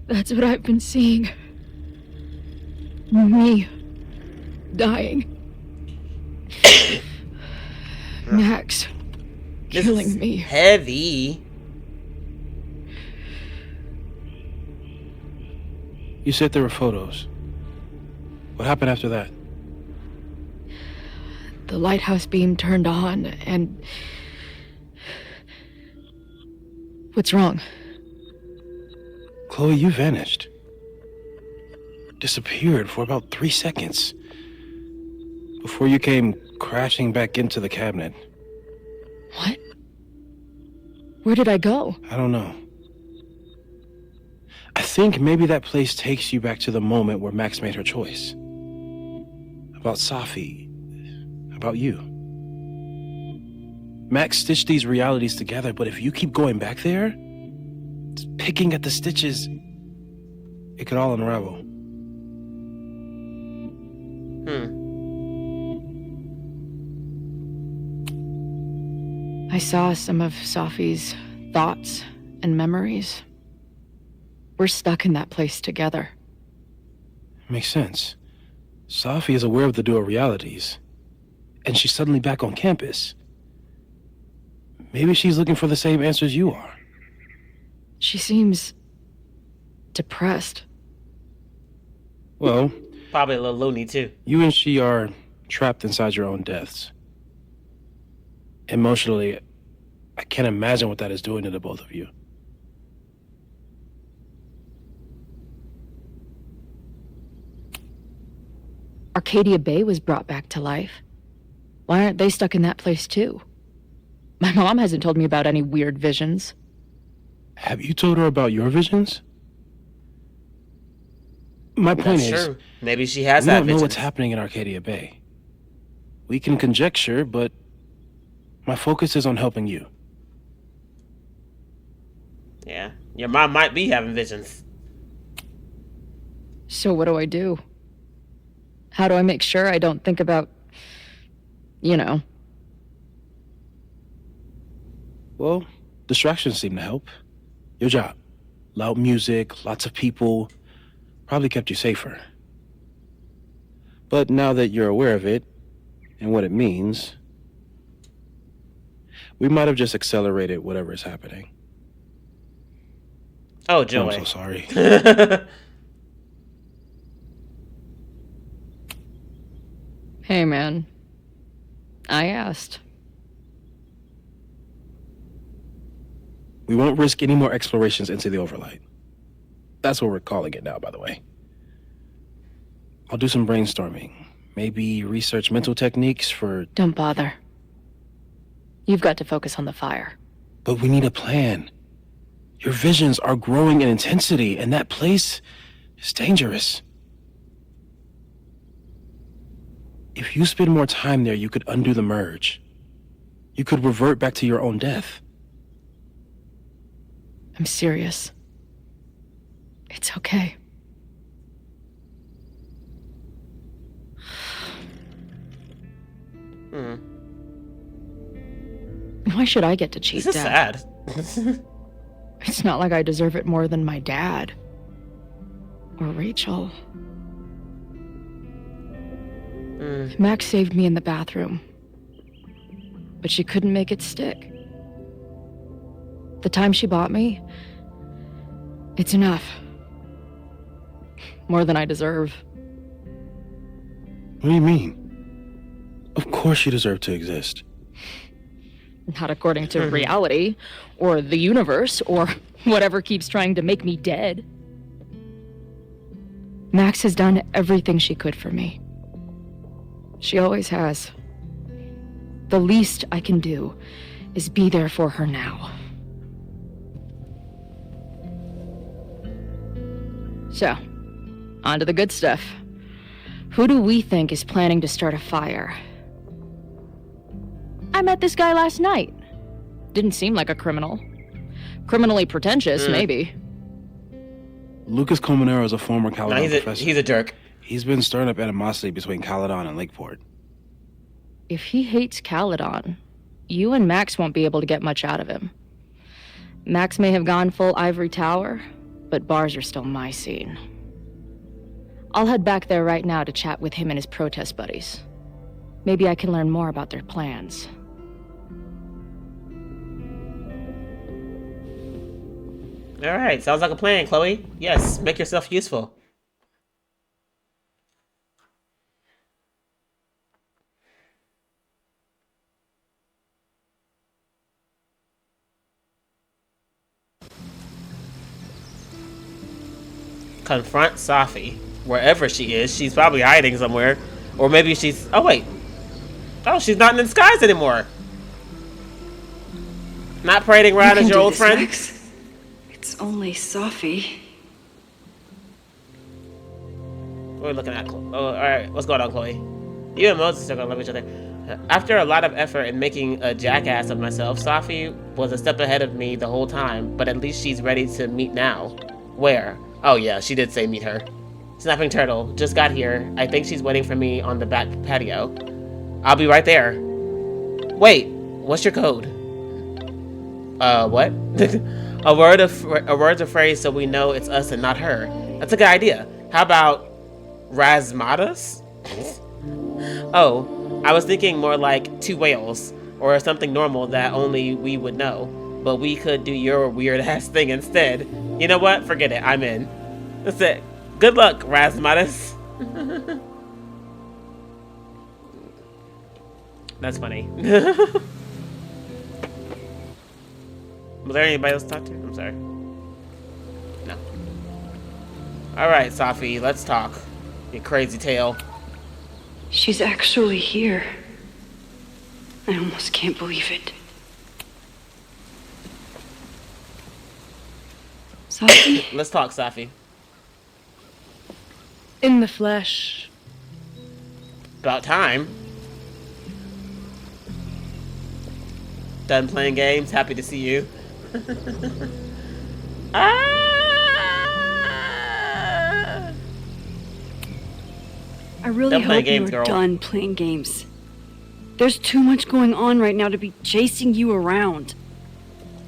That's what I've been seeing. Me dying. Max killing me. Heavy. You said there were photos. What happened after that? The lighthouse beam turned on, and... What's wrong? Chloe, you vanished. Disappeared for about 3 seconds. Before you came crashing back into the cabinet. What? Where did I go? I don't know. I think maybe that place takes you back to the moment where Max made her choice. About Safi. About you. Max stitched these realities together, but if you keep going back there, picking at the stitches, it could all unravel. I saw some of Safi's thoughts and memories. We're stuck in that place together. Makes sense. Safi is aware of the dual realities, and she's suddenly back on campus. Maybe she's looking for the same answers you are. She seems depressed. Well, Probably a little loony too. you and she are trapped inside your own deaths. Emotionally, I can't imagine what that is doing to the both of you. Arcadia Bay was brought back to life. Why aren't they stuck in that place too? My mom hasn't told me about any weird visions. Have you told her about your visions? My point That's is, true. Maybe she has we had don't know visions. what's happening in Arcadia Bay. We can conjecture, but my focus is on helping you. Yeah, your mom might be having visions. So what do I do? How do I make sure I don't think about, you know? Well, distractions seem to help. Your job. Loud music, lots of people, probably kept you safer. But now that you're aware of it, and what it means, we might have just accelerated whatever is happening. Oh, Joey. I'm so sorry. Hey, man. I asked. We won't risk any more explorations into the Overlight. That's what we're calling it now, by the way. I'll do some brainstorming. Maybe research mental techniques for... Don't bother. You've got to focus on the fire. But we need a plan. Your visions are growing in intensity, and that place is dangerous. If you spend more time there, you could undo the merge. You could revert back to your own death. I'm serious. It's okay. Why should I get to cheat This is Dad? sad. It's not like I deserve it more than my dad. Or Rachel. Max saved me in the bathroom. But she couldn't make it stick. The time she bought me, it's enough. More than I deserve. What do you mean? Of course you deserve to exist. Not according to reality, or the universe, or whatever keeps trying to make me dead. Max has done everything she could for me. She always has. The least I can do is be there for her now. So, on to the good stuff. Who do we think is planning to start a fire? I met this guy last night. Didn't seem like a criminal. Criminally pretentious, maybe. Lucas Comanero is a former Caledon professor. He's a jerk. He's been stirring up animosity between Caledon and Lakeport. If he hates Caledon, you and Max won't be able to get much out of him. Max may have gone full ivory tower, but bars are still my scene. I'll head back there right now to chat with him and his protest buddies. Maybe I can learn more about their plans. All right, sounds like a plan, Chloe. Yes, make yourself useful. Confront Safi. Wherever she is, she's probably hiding somewhere. Or maybe she's... Oh, wait. Oh, she's not in disguise anymore. Not parading around as your old friend. Max. It's only Safi. What are we looking at? Oh, alright. What's going on, Chloe? You and Moses are gonna love each other. After a lot of effort in making a jackass of myself, Safi was a step ahead of me the whole time, but at least she's ready to meet now. Where? Oh yeah, she did say meet her. Snapping Turtle just got here. I think she's waiting for me on the back patio. I'll be right there. Wait, what's your code? What? a word of phrase so we know it's us and not her. That's a good idea. How about Razmadas? Oh, I was thinking more like two whales or something normal that only we would know. But we could do your weird ass thing instead. You know what? Forget it. I'm in. That's it. Good luck, Rasmatis. That's funny. Was there anybody else to talk to? I'm sorry. No. Alright, Safi, let's talk. You crazy tail. She's actually here. I almost can't believe it. Safi? Let's talk, Safi. In the flesh. About time. Done playing games. Happy to see you. I really hope you're done playing games. There's too much going on right now to be chasing you around.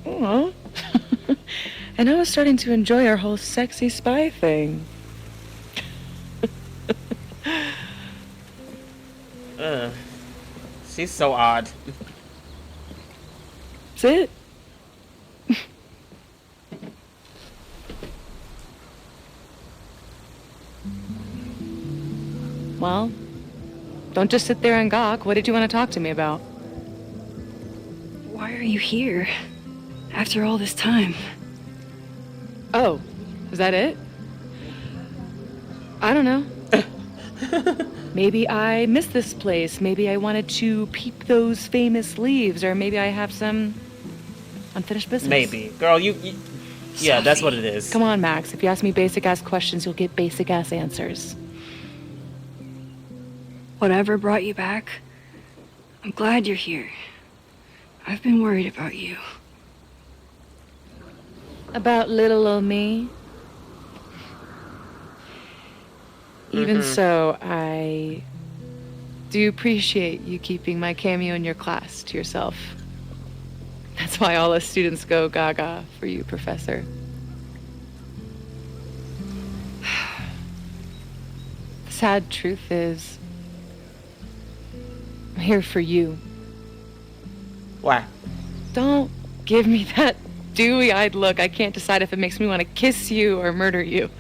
Aw. And I was starting to enjoy our whole sexy spy thing. She's so odd. That's it. Well, don't just sit there and gawk. What did you want to talk to me about? Why are you here? After all this time. Oh, is that it? I don't know. Maybe I miss this place. Maybe I wanted to peep those famous leaves, or maybe I have some unfinished business. Maybe. Girl, you yeah, that's what it is. Come on, Max. If you ask me basic-ass questions, you'll get basic-ass answers. Whatever brought you back, I'm glad you're here. I've been worried about you. About little old me? Even so, I do appreciate you keeping my cameo in your class to yourself. That's why all us students go gaga for you, Professor. The sad truth is, I'm here for you. Why? Don't give me that dewy-eyed look. I can't decide if it makes me want to kiss you or murder you.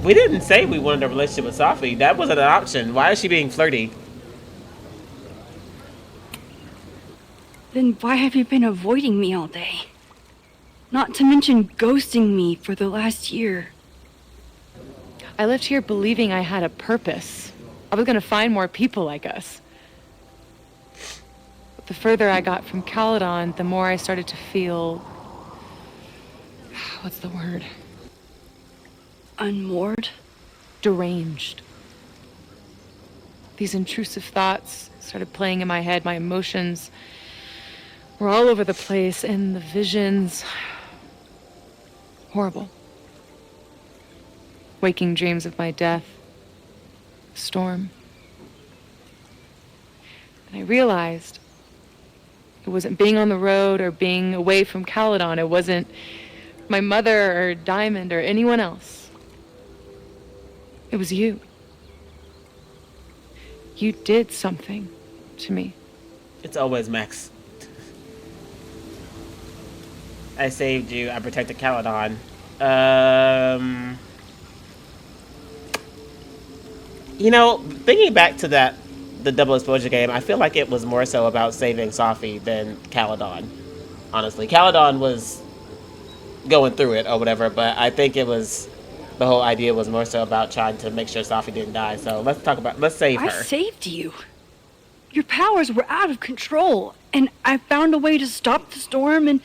We didn't say we wanted a relationship with Safi. That wasn't an option. Why is she being flirty? Then why have you been avoiding me all day? Not to mention ghosting me for the last year. I left here believing I had a purpose. I was gonna find more people like us. But the further I got from Caledon, the more I started to feel... What's the word? Unmoored? Deranged. These intrusive thoughts started playing in my head. My emotions were all over the place, and the visions... horrible. Waking dreams of my death. Storm. And I realized it wasn't being on the road or being away from Caledon. It wasn't my mother or Diamond or anyone else. It was you. You did something to me. It's always Max. I saved you. I protected Caledon. You know, thinking back to the double exposure game, I feel like it was more so about saving Safi than Caledon. Honestly, Caledon was going through it or whatever, but I think it was... the whole idea was more so about trying to make sure Safi didn't die. So let's save her. I saved you. Your powers were out of control, and I found a way to stop the storm and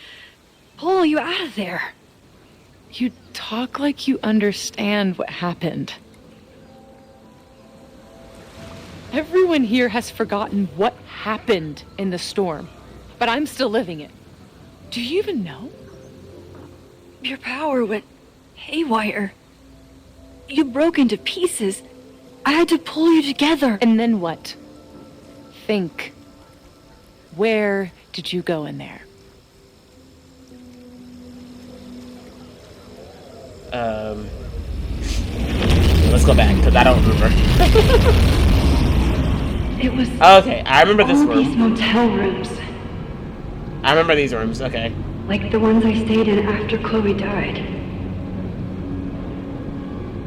pull you out of there. You talk like you understand what happened. Everyone here has forgotten what happened in the storm, but I'm still living it. Do you even know? Your power went haywire. You broke into pieces. I had to pull you together. And then what? Think. Where did you go in there? let's go back because I don't remember. It was Okay, I remember this all these room. motel rooms, I remember these rooms. Okay. like the ones I stayed in after Chloe died.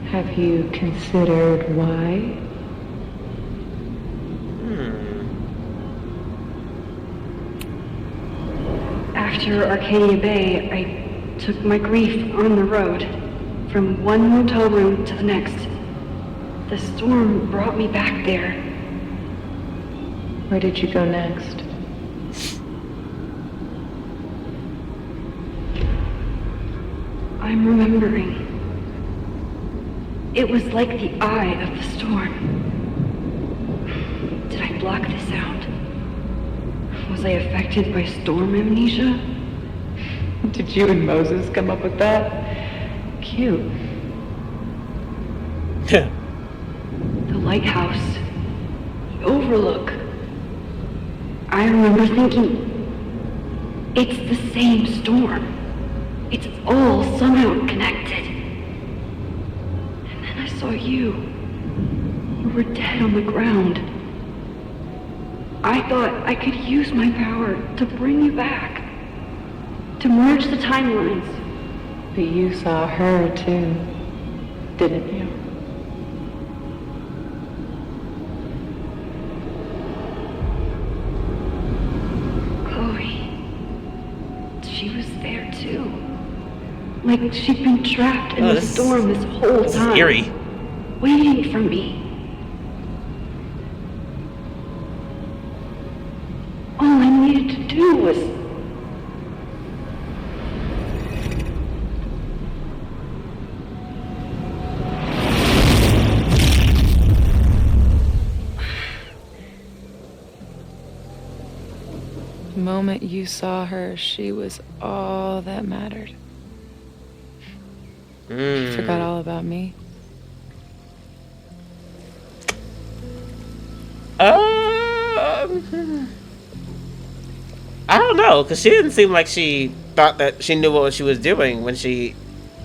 Have you considered why? After Arcadia Bay, I took my grief on the road, from one motel room to the next. The storm brought me back there. Where did you go next? I'm remembering. It was like the eye of the storm. Did I block this out? Was I affected by storm amnesia? Did you and Moses come up with that? Cute. The lighthouse. The overlook. I remember thinking, it's the same storm. It's all somehow connected. And then I saw you. You were dead on the ground. I thought I could use my power to bring you back. To merge the timelines. But you saw her too, didn't you? Chloe. She was there too. Like she'd been trapped in the storm this whole This time. is eerie. Waiting for me. All I needed to do was... The moment you saw her, she was all that mattered. You forgot all about me. I don't know, because she didn't seem like she thought that she knew what she was doing when she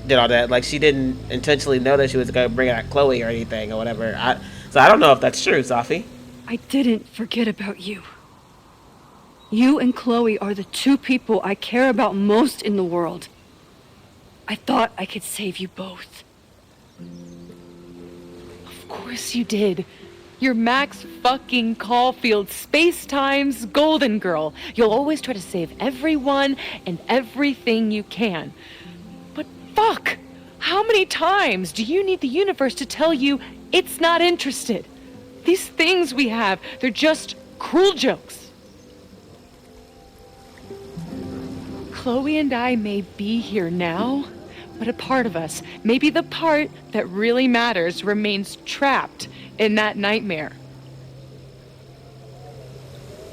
did all that. Like, she didn't intentionally know that she was going to bring out Chloe or anything or whatever. So I don't know if that's true, Safi. I didn't forget about you. You and Chloe are the two people I care about most in the world. I thought I could save you both. Of course you did. You're Max fucking Caulfield, Space-Time's golden girl. You'll always try to save everyone and everything you can. But fuck! How many times do you need the universe to tell you it's not interested? These things we have, they're just cruel jokes. Chloe and I may be here now, but a part of us, maybe the part that really matters, remains trapped in that nightmare.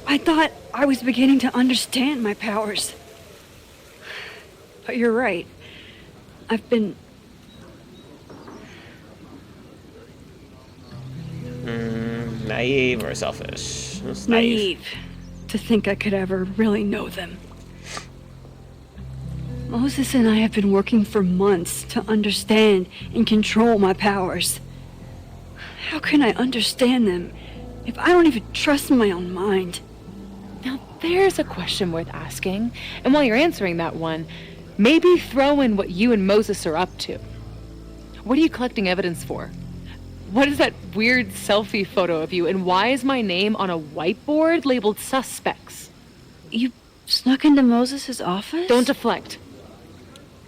I thought I was beginning to understand my powers. But you're right. I've been... Naive or selfish? It's naive to think I could ever really know them. Moses and I have been working for months to understand and control my powers. How can I understand them if I don't even trust my own mind? Now there's a question worth asking, and while you're answering that one, maybe throw in what you and Moses are up to. What are you collecting evidence for? What is that weird selfie photo of you, and why is my name on a whiteboard labeled suspects? You snuck into Moses' office? Don't deflect.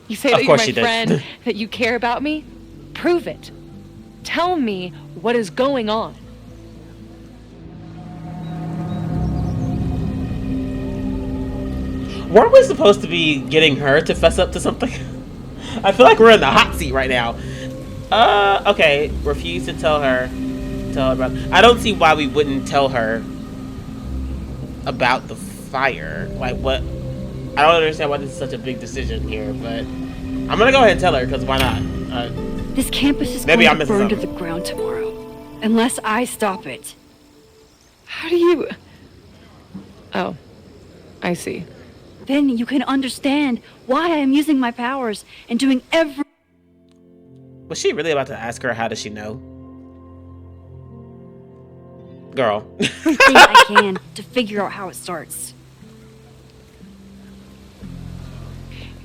You say that you're my friend, that you care about me? Prove it. Tell me what is going on. Weren't we supposed to be getting her to fess up to something? I feel like we're in the hot seat right now. Okay. Refuse to tell her. Tell her about... I don't see why we wouldn't tell her about the fire. Like, what... I don't understand why this is such a big decision here, but I'm gonna go ahead and tell her, because why not? This campus is going to burn to the ground tomorrow, unless I stop it. How do you... Oh, I see. Then you can understand why I am using my powers and doing every... Was she really about to ask her how does she know? Girl. Everything I can to figure out how it starts.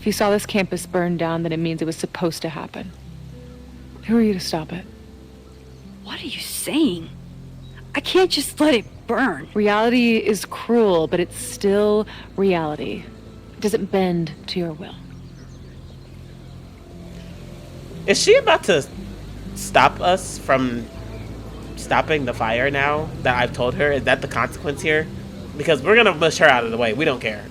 If you saw this campus burn down, then it means it was supposed to happen. Who are you to stop it? What are you saying? I can't just let it burn. Reality is cruel, but it's still reality. It doesn't bend to your will. Is she about to stop us from stopping the fire now that I've told her? Is that the consequence here? Because we're gonna push her out of the way. We don't care.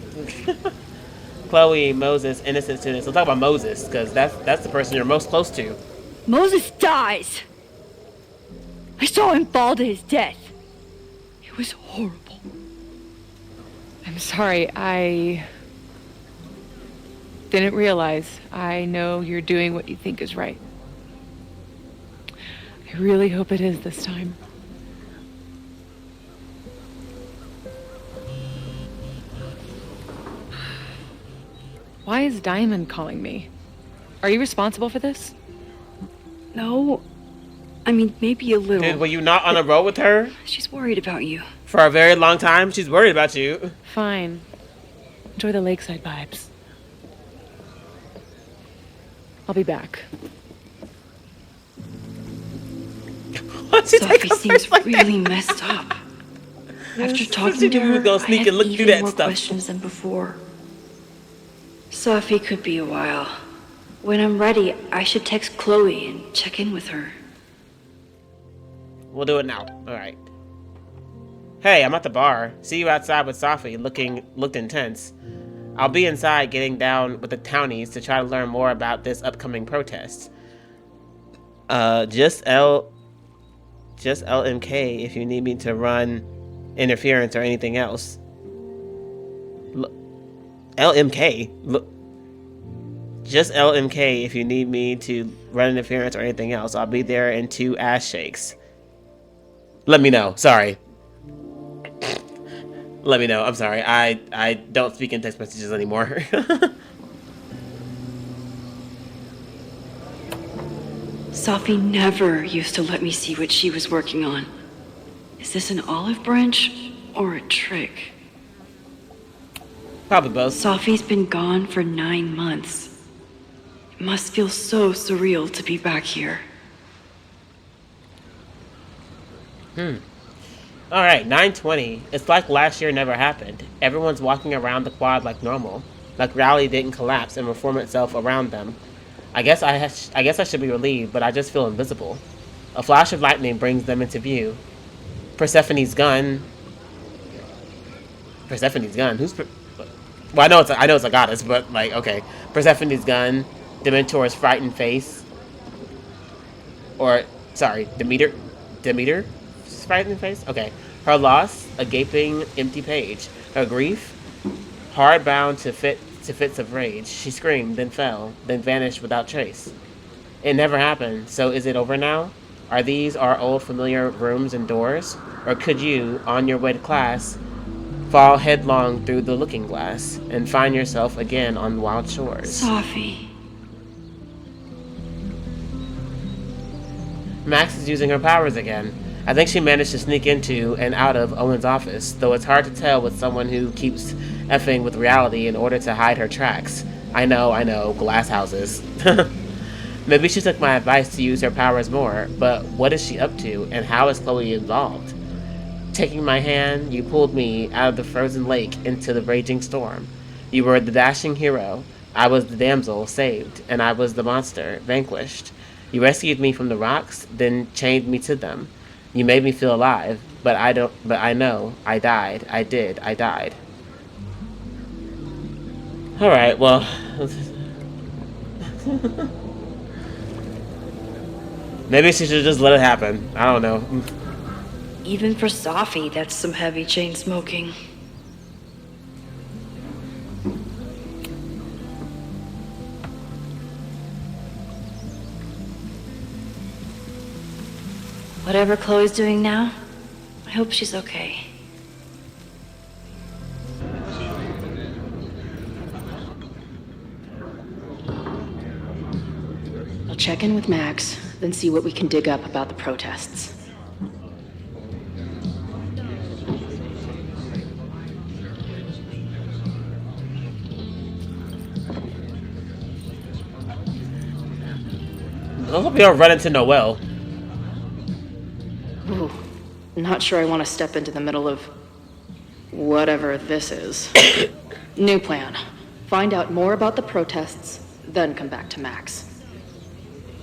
Chloe, Moses, innocent students. We'll talk about Moses, because that's the person you're most close to. Moses dies. I saw him fall to his death. It was horrible. I'm sorry, I didn't realize. I know you're doing what you think is right. I really hope it is this time. Why is Diamond calling me? Are you responsible for this? No. I mean, maybe a little. Dude, were you not on a roll with her? She's worried about you. For a very long time? She's worried about you. Fine. Enjoy the lakeside vibes. I'll be back. Sophie seems really messed up. After talking to her, go sneak I and have look through even that more stuff. questions than before. Sophie could be a while. When I'm ready, I should text Chloe and check in with her. We'll do it now. All right. Hey, I'm at the bar. See you outside with Sophie. Looked intense. I'll be inside getting down with the townies to try to learn more about this upcoming protest. Just LMK if you need me to run interference or anything else. LMK? Look. Just LMK if you need me to run interference or anything else. I'll be there in 2 ass shakes. Let me know. Sorry. Let me know. I'm sorry. I don't speak in text messages anymore. Sophie never used to let me see what she was working on. Is this an olive branch or a trick? Probably both. Sophie's been gone for 9 months. It must feel so surreal to be back here. Alright, 9:20. It's like last year never happened. Everyone's walking around the quad like normal. Like reality didn't collapse and reform itself around them. I guess I should be relieved, but I just feel invisible. A flash of lightning brings them into view. Persephone's gun. Persephone's gun? Who's... Well, I know it's a goddess, but, like, okay. Persephone's gun. Dementor's frightened face. Or, sorry, Demeter's frightened face? Okay. Her loss, a gaping, empty page. Her grief, hard bound to fits of rage. She screamed, then fell, then vanished without trace. It never happened, so is it over now? Are these our old familiar rooms and doors? Or could you, on your way to class, fall headlong through the looking glass and find yourself again on wild shores? Sophie. Max is using her powers again. I think she managed to sneak into and out of Owen's office, though it's hard to tell with someone who keeps effing with reality in order to hide her tracks. I know, glass houses. Maybe she took my advice to use her powers more, but what is she up to, and how is Chloe involved? Taking my hand, you pulled me out of the frozen lake into the raging storm. You were the dashing hero. I was the damsel saved, and I was the monster vanquished. You rescued me from the rocks, then chained me to them. You made me feel alive, but I know, I died. I died. Alright, well... Maybe she should just let it happen. I don't know. Even for Sophie, that's some heavy chain smoking. Whatever Chloe's doing now, I hope she's okay. I'll check in with Max, then see what we can dig up about the protests. I hope you don't run into Noelle. Ooh, not sure I want to step into the middle of whatever this is. New plan. Find out more about the protests, then come back to Max.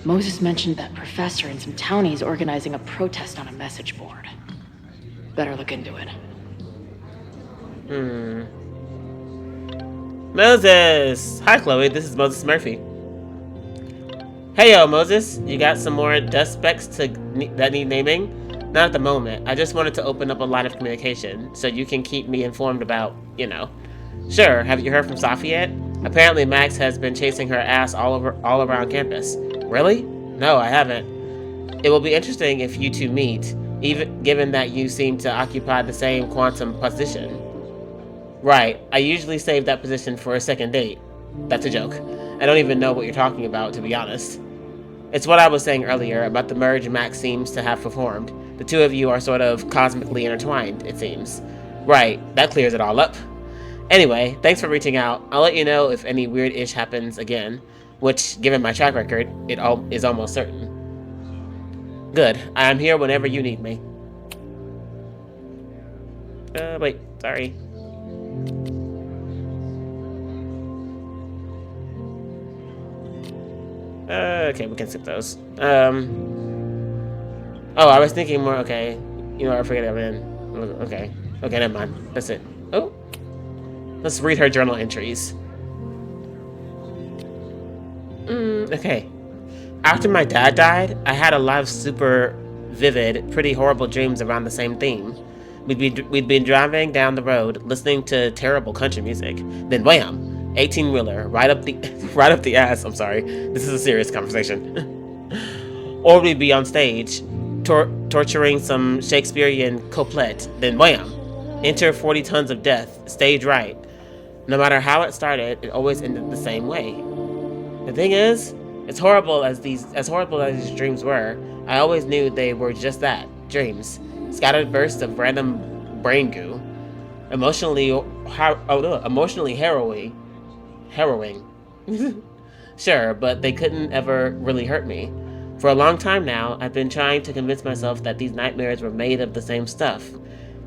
Moses mentioned that professor and some townies organizing a protest on a message board. Better look into it. Moses! Hi, Chloe. This is Moses Murphy. Hey, yo, Moses. You got some more dust specks that need naming? Not at the moment. I just wanted to open up a line of communication so you can keep me informed about, you know. Sure. Have you heard from Safi yet? Apparently, Max has been chasing her ass all around campus. Really? No, I haven't. It will be interesting if you two meet, even given that you seem to occupy the same quantum position. Right. I usually save that position for a second date. That's a joke. I don't even know what you're talking about, to be honest. It's what I was saying earlier about the merge Max seems to have performed. The two of you are sort of cosmically intertwined, it seems. Right. That clears it all up. Anyway, thanks for reaching out. I'll let you know if any weird-ish happens again, which, given my track record, is almost certain. Good. I am here whenever you need me. Wait, sorry. Okay, we can skip those. Oh, I was thinking more, okay. You know, I forget everything. Okay, never mind. That's it. Oh. Let's read her journal entries. Okay. After my dad died, I had a lot of super vivid, pretty horrible dreams around the same theme. We'd been driving down the road, listening to terrible country music. Then wham! 18-wheeler, right up the ass. I'm sorry. This is a serious conversation. Or we'd be on stage, torturing some Shakespearean couplet. Then wham! Enter 40 tons of death, stage right. No matter how it started, it always ended the same way. The thing is, as horrible as these dreams were, I always knew they were just that, dreams. Scattered bursts of random brain goo. Emotionally harrowing. Sure, but they couldn't ever really hurt me. For a long time now, I've been trying to convince myself that these nightmares were made of the same stuff,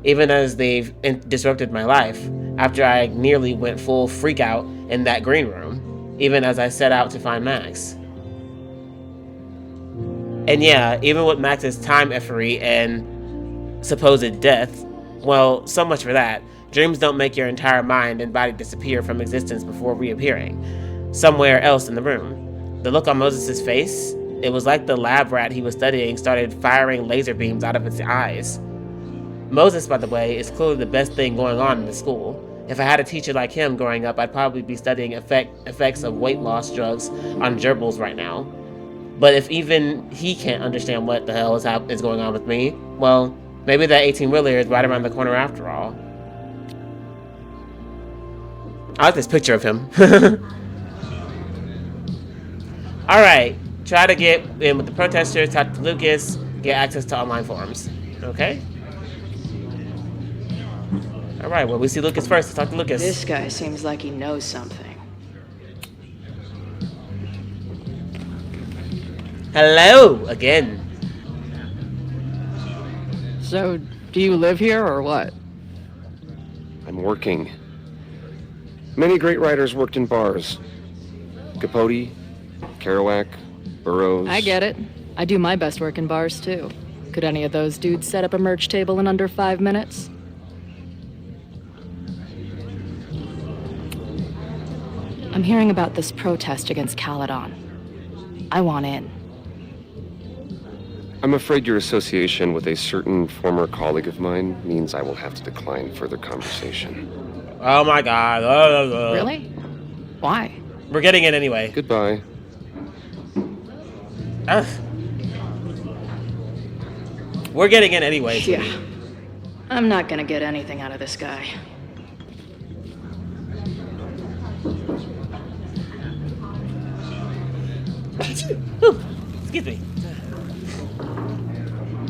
even as they've disrupted my life, after I nearly went full freak out in that green room, even as I set out to find Max. And yeah, even with Max's time effery and supposed death, well, so much for that. Dreams don't make your entire mind and body disappear from existence before reappearing somewhere else in the room. The look on Moses' face, it was like the lab rat he was studying started firing laser beams out of its eyes. Moses, by the way, is clearly the best thing going on in the school. If I had a teacher like him growing up, I'd probably be studying effects of weight loss drugs on gerbils right now. But if even he can't understand what the hell is going on with me, well, maybe that 18-wheeler is right around the corner after all. I like this picture of him. Alright, try to get in with the protesters, talk to Lucas, get access to online forums. Okay? Alright, well, we see Lucas first. Let's talk to Lucas. This guy seems like he knows something. Hello, again. So, do you live here or what? I'm working. Many great writers worked in bars. Capote, Kerouac, Burroughs. I get it. I do my best work in bars, too. Could any of those dudes set up a merch table in under 5 minutes? I'm hearing about this protest against Caledon. I want in. I'm afraid your association with a certain former colleague of mine means I will have to decline further conversation. Oh my god. Really? Why? We're getting in anyway. Goodbye. We're getting in anyway. Yeah. I'm not gonna get anything out of this guy. Excuse me.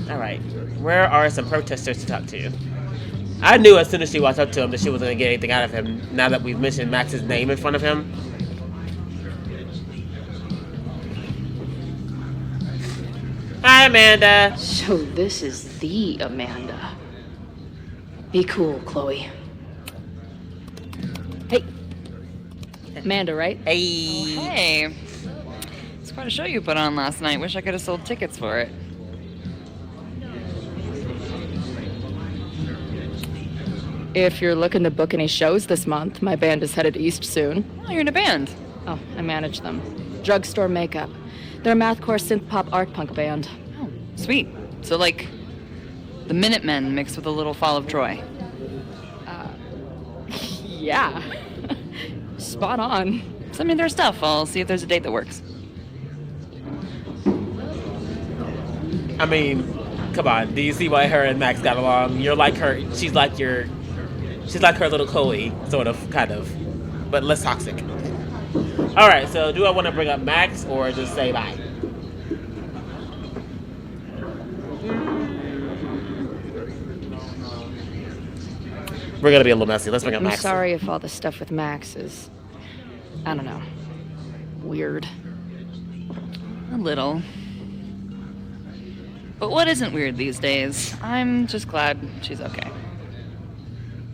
Alright. Where are some protesters to talk to? I knew as soon as she walked up to him that she wasn't going to get anything out of him now that we've mentioned Max's name in front of him. Hi, Amanda. So this is the Amanda. Be cool, Chloe. Hey. Amanda, right? Hey. Hey. It's quite a show you put on last night. Wish I could have sold tickets for it. If you're looking to book any shows this month, my band is headed east soon. Oh, you're in a band. Oh, I manage them. Drugstore Makeup. They're a mathcore synth-pop art punk band. Oh, sweet. So like the Minutemen mixed with a little Fall of Troy. Yeah. Spot on. Send me their stuff. I'll see if there's a date that works. I mean, come on. Do you see why her and Max got along? You're like her. She's like her little Chloe, sort of, kind of, but less toxic. All right. So, do I want to bring up Max or just say bye? We're gonna be a little messy. Let's bring up I'm Max. sorry if all the stuff with Max is, I don't know, weird. A little. But what isn't weird these days? I'm just glad she's okay.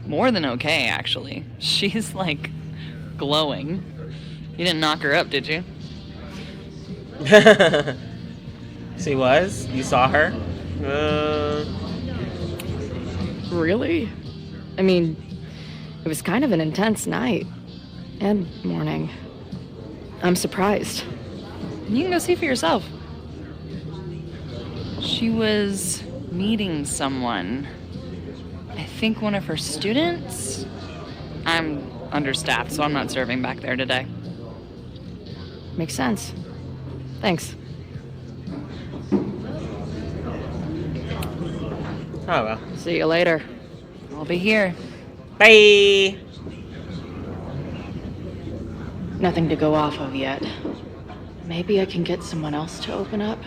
More than okay, actually. She's, like, glowing. You didn't knock her up, did you? She was? You saw her? Really? I mean, it was kind of an intense night. And morning. I'm surprised. You can go see for yourself. She was meeting someone. I think one of her students? I'm understaffed, so I'm not serving back there today. Makes sense. Thanks. Oh, well. See you later. I'll be here. Bye! Nothing to go off of yet. Maybe I can get someone else to open up?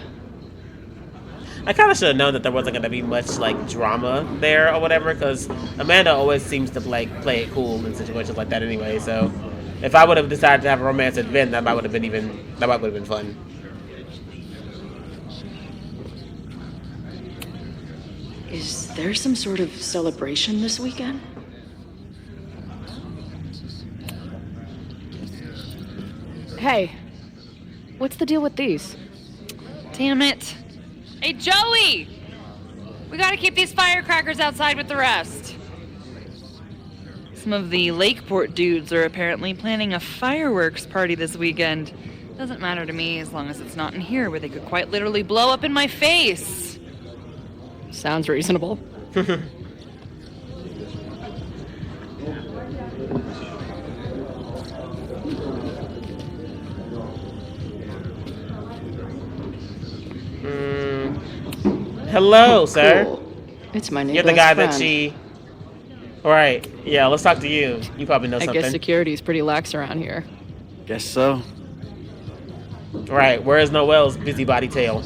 I kind of should have known that there wasn't going to be much, like, drama there or whatever, because Amanda always seems to, like, play it cool in situations like that anyway, so if I would have decided to have a romance at Vin, that might have been fun. Is there some sort of celebration this weekend? Hey, what's the deal with these? Damn it. Hey, Joey! We gotta keep these firecrackers outside with the rest. Some of the Lakeport dudes are apparently planning a fireworks party this weekend. Doesn't matter to me as long as it's not in here where they could quite literally blow up in my face. Sounds reasonable. Hello, sir. Cool. It's my new You're the best guy friend. that she... Alright, yeah, let's talk to you. You probably know I something. guess security's pretty lax around here. Guess so. Right, where's Noel's busybody tail?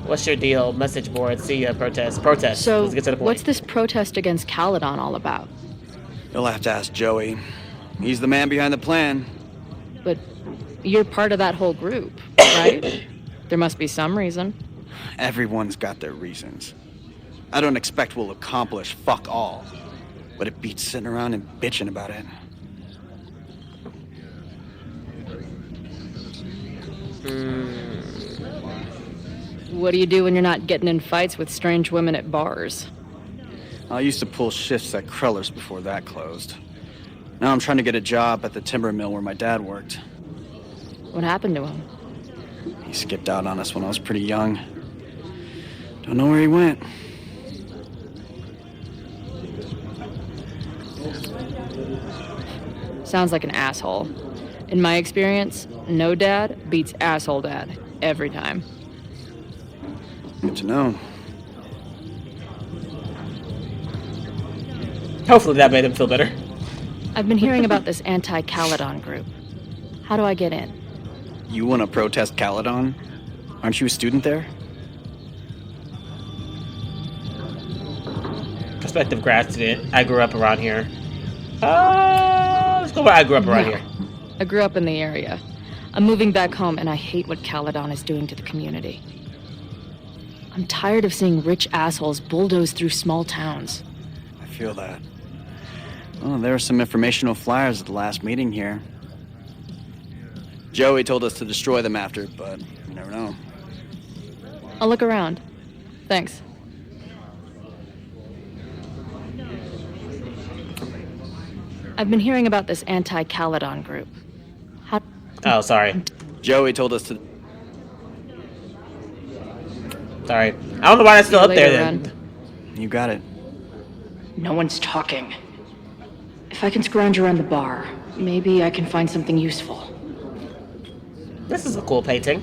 What's your deal? Message board, see ya, protest. So, Let's get to the point. what's this protest against Caledon all about? You'll have to ask Joey. He's the man behind the plan. But you're part of that whole group, right? There must be some reason. Everyone's got their reasons. I don't expect we'll accomplish fuck all, but it beats sitting around and bitching about it. What do you do when you're not getting in fights with strange women at bars? I used to pull shifts at Kreller's before that closed. Now I'm trying to get a job at the timber mill where my dad worked. What happened to him? He skipped out on us when I was pretty young. Don't know where he went. Sounds like an asshole. In my experience, no dad beats asshole dad every time. Good to know. Hopefully that made him feel better. I've been hearing about this anti-Caledon group. How do I get in? You want to protest Caledon? Aren't you a student there? Prospective grad student. I grew up around here. Let's go where I grew up around here. I grew up in the area. I'm moving back home, and I hate what Caledon is doing to the community. I'm tired of seeing rich assholes bulldoze through small towns. I feel that. Well, there were some informational flyers at the last meeting here. Joey told us to destroy them after, but you never know. I'll look around. Thanks. I've been hearing about this anti-Caledon group. Oh, sorry. Joey told us to... Sorry. I don't know why that's still up there then. You got it. No one's talking. If I can scrounge around the bar, maybe I can find something useful. This is a cool painting.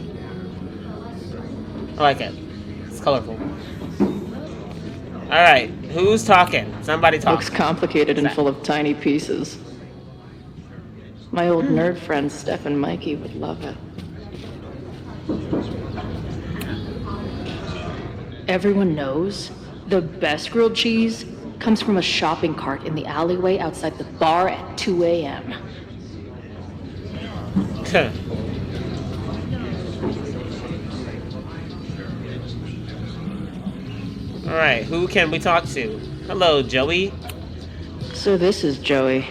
I like it. It's colorful. Alright, who's talking? Somebody talk. Looks complicated and full of tiny pieces. My old nerd friend Steph and Mikey would love it. Everyone knows the best grilled cheese comes from a shopping cart in the alleyway outside the bar at 2 a.m. Alright, who can we talk to? Hello, Joey. So this is Joey.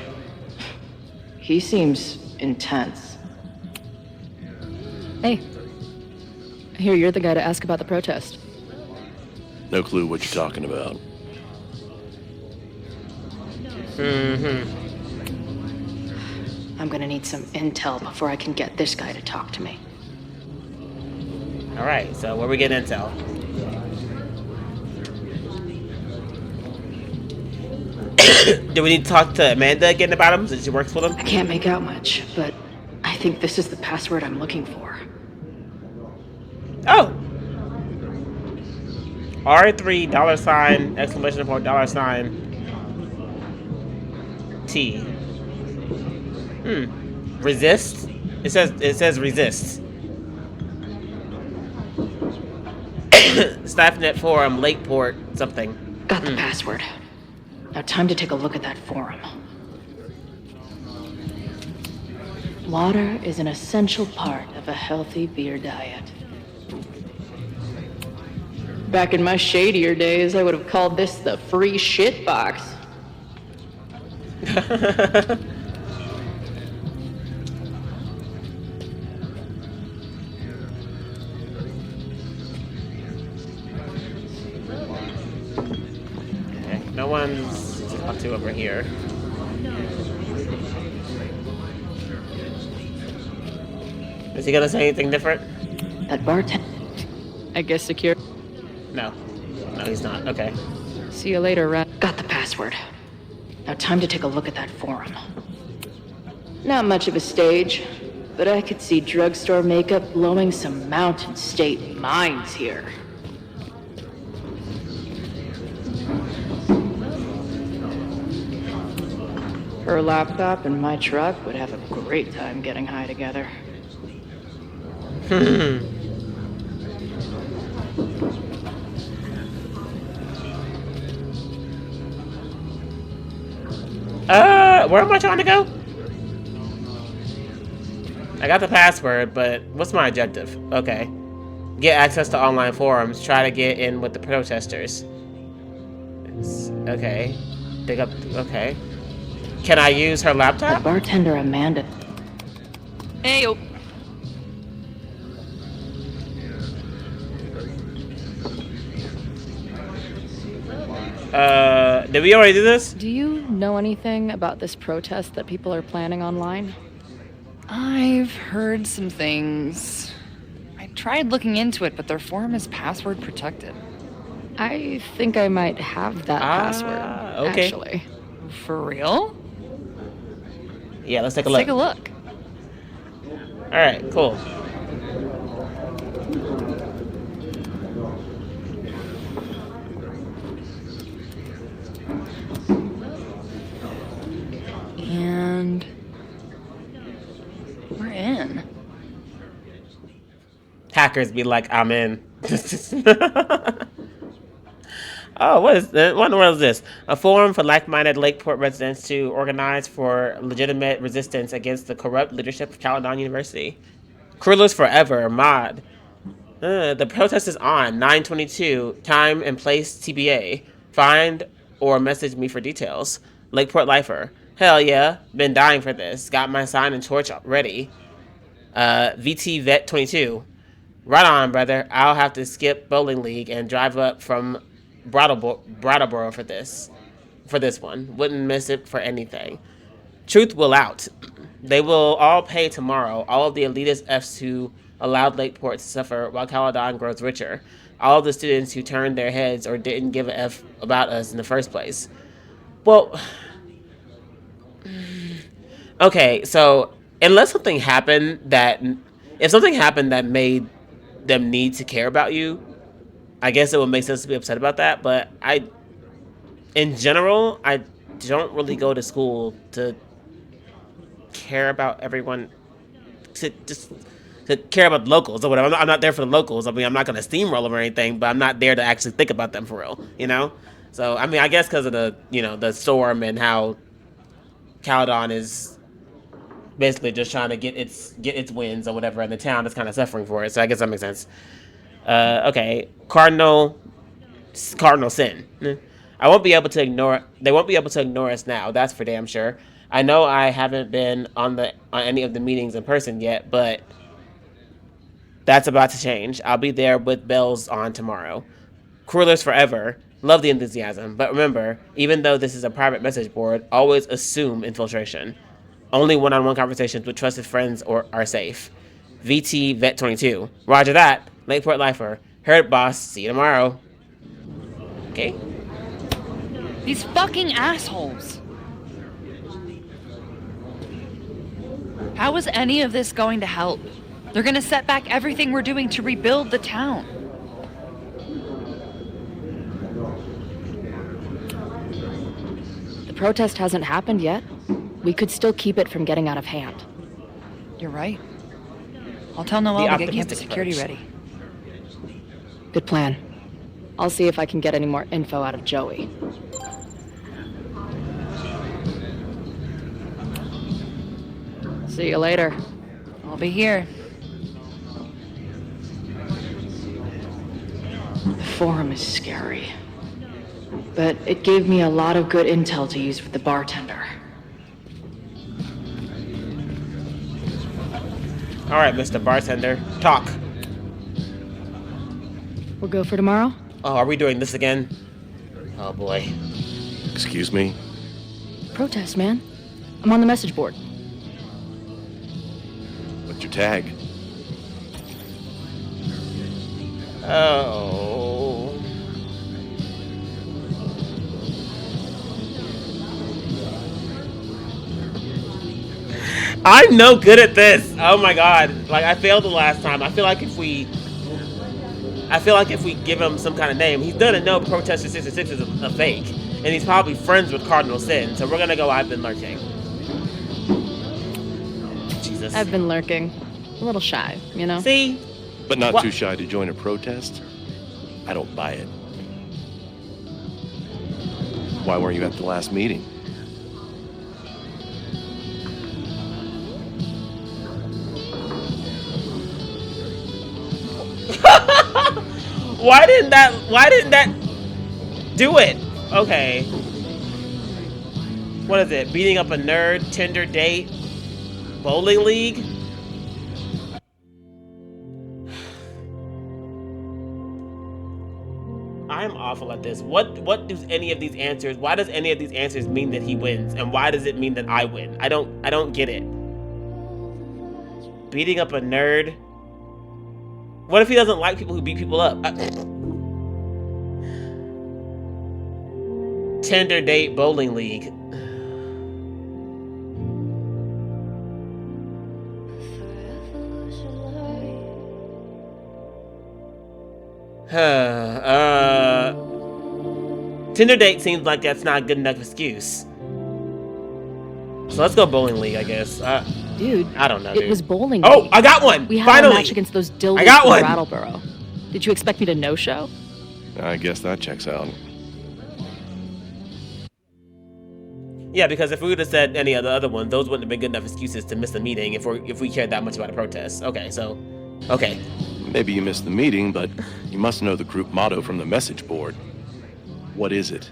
He seems intense. Hey. I hear you're the guy to ask about the protest. No clue what you're talking about. I'm gonna need some intel before I can get this guy to talk to me. Alright, so where we get intel? Do we need to talk to Amanda again about him since she works with him? I can't make out much, but I think this is the password I'm looking for. Oh! R3 $! Exclamation point $! T. Resist? It says resist. Staffnet forum, Lakeport, something. Got the password. Now time to take a look at that forum. Water is an essential part of a healthy beer diet. Back in my shadier days, I would have called this the free shit box. Okay, no one's to talk to over here. Is he gonna say anything different? That bartender. I guess secure. No. No, he's not. Okay. See you later, Rat. Got the password. Now time to take a look at that forum. Not much of a stage, but I could see drugstore makeup blowing some Mountain State minds here. Her laptop and my truck would have a great time getting high together. Where am I trying to go? I got the password, but what's my objective? Okay. Get access to online forums. Try to get in with the protesters. Okay. Dig up. Okay. Can I use her laptop? That bartender Amanda. Hey, yo. Did we already do this? Do you know anything about this protest that people are planning online? I've heard some things. I tried looking into it, but their forum is password protected. I think I might have that password, okay. actually. For real? Yeah, let's take a Let's look. take a look. Alright, cool. And we're in. Hackers be like, I'm in. Oh, what in the world is this? A forum for like-minded Lakeport residents to organize for legitimate resistance against the corrupt leadership of Caledon University. Cruelers Forever, mod. The protest is on, 9/22, time and place TBA. Find or message me for details. Lakeport Lifer. Hell yeah, been dying for this. Got my sign and torch ready. VT Vet 22. Right on, brother. I'll have to skip bowling league and drive up from Brattleboro for this one. Wouldn't miss it for anything. Truth will out. They will all pay tomorrow. All of the elitist Fs who allowed Lakeport to suffer while Caledon grows richer. All of the students who turned their heads or didn't give a F about us in the first place. Well, okay, so unless something happened that, if something happened that made them need to care about you, I guess it would make sense to be upset about that. But in general, I don't really go to school to care about everyone, to care about the locals or whatever. I'm not there for the locals. I mean, I'm not going to steamroll them or anything, but I'm not there to actually think about them for real, you know? So, I mean, I guess because of the, the storm and how Caledon is basically just trying to get its wins or whatever, and the town is kind of suffering for it. So I guess that makes sense. Okay, Cardinal Sin. They won't be able to ignore us now. That's for damn sure. I know I haven't been on any of the meetings in person yet, but that's about to change. I'll be there with bells on tomorrow. Cruelers Forever. Love the enthusiasm, but remember, even though this is a private message board, always assume infiltration. Only one-on-one conversations with trusted friends are safe. VT Vet 22. Roger that. Lakeport Lifer. Heard, boss. See you tomorrow. Okay. These fucking assholes. How is any of this going to help? They're gonna set back everything we're doing to rebuild the town. The protest hasn't happened yet. We could still keep it from getting out of hand. You're right. I'll tell Noel to get campus security ready. Good plan. I'll see if I can get any more info out of Joey. See you later. I'll be here. The forum is scary, but it gave me a lot of good intel to use with the bartender. All right, Mr. Bartender, talk. We'll go for tomorrow? Oh, are we doing this again? Oh boy. Excuse me? Protest, man. I'm on the message board. What's your tag? Oh. I'm no good at this. Oh my god. Like, I failed the last time. I feel like if we give him some kind of name, he's gonna know Protester 66 is a fake. And he's probably friends with Cardinal Sin. So we're gonna go, I've been lurking. Jesus. I've been lurking. A little shy, you know? See? But not too shy to join a protest? I don't buy it. Why weren't you at the last meeting? Why didn't that do it? Okay. What is it? Beating up a nerd, Tinder date, bowling league? I'm awful at this. What does any of these answers, why does any of these answers mean that he wins? And why does it mean that I win? I don't get it. Beating up a nerd? What if he doesn't like people who beat people up? Tinder date, bowling league. Tinder date seems like that's not a good enough excuse. So let's go bowling league, I guess. Dude, I don't know, it dude. was bowling Oh, week. I got one! We had Finally! a match against those dildos I got from one! Brattleboro. Did you expect me to no-show? I guess that checks out. Yeah, because if we would have said any of the other ones, those wouldn't have been good enough excuses to miss the meeting if we cared that much about a protest. Okay, so, okay. Maybe you missed the meeting, but you must know the group motto from the message board. What is it?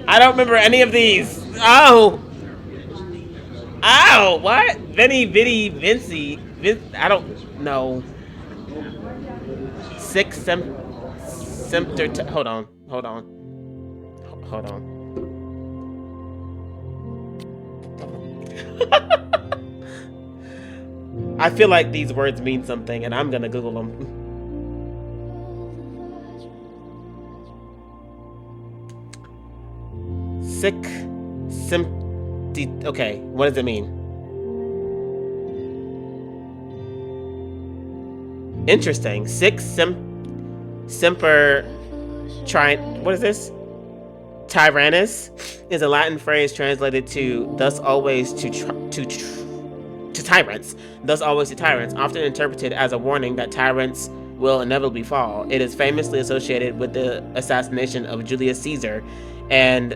I don't remember any of these. Oh! Ow! What? Vinny, Vinny, Vinci. I don't know. Hold on. I feel like these words mean something, and I'm gonna Google them. Okay, what does it mean? Interesting. Semper what is this? Tyrannus is a Latin phrase translated to thus always to tyrants. Thus always to tyrants, often interpreted as a warning that tyrants will inevitably fall. It is famously associated with the assassination of Julius Caesar and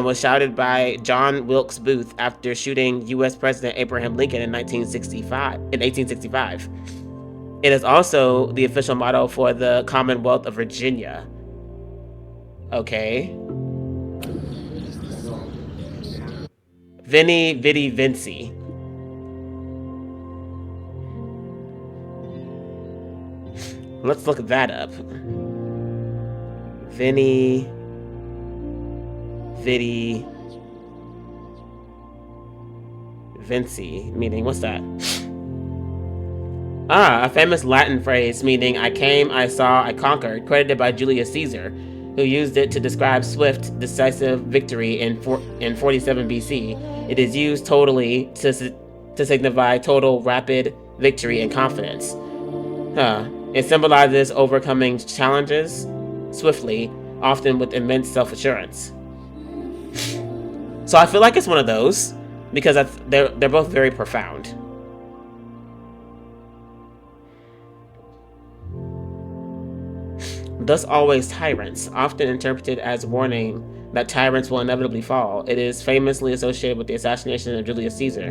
was shouted by John Wilkes Booth after shooting U.S. President Abraham Lincoln in 1865. It is also the official motto for the Commonwealth of Virginia. Okay. Vinny, Vidi, Vinci. Let's look that up. Vinny, Vidi, Vinci, meaning what's that? A famous Latin phrase meaning I came, I saw, I conquered, credited by Julius Caesar, who used it to describe swift, decisive victory in 47 BC. It is used totally to signify total, rapid victory and confidence. It symbolizes overcoming challenges swiftly, often with immense self-assurance. So I feel like it's one of those because they're both very profound. Thus always tyrants, often interpreted as warning that tyrants will inevitably fall. It is famously associated with the assassination of Julius Caesar.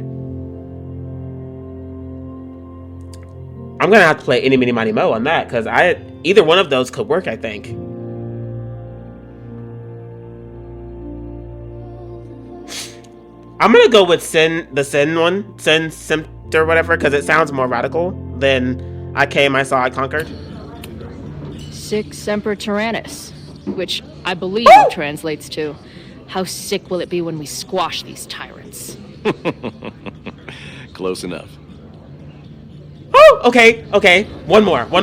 I'm gonna have to play Eeny, Meeny, Miny, Mo on that because either one of those could work, I think. I'm gonna go with the Sin one, Sin or whatever, because it sounds more radical than I came, I saw, I conquered. Sic Semper Tyrannis, which I believe translates to, how sick will it be when we squash these tyrants? Close enough. Oh, okay. One more. All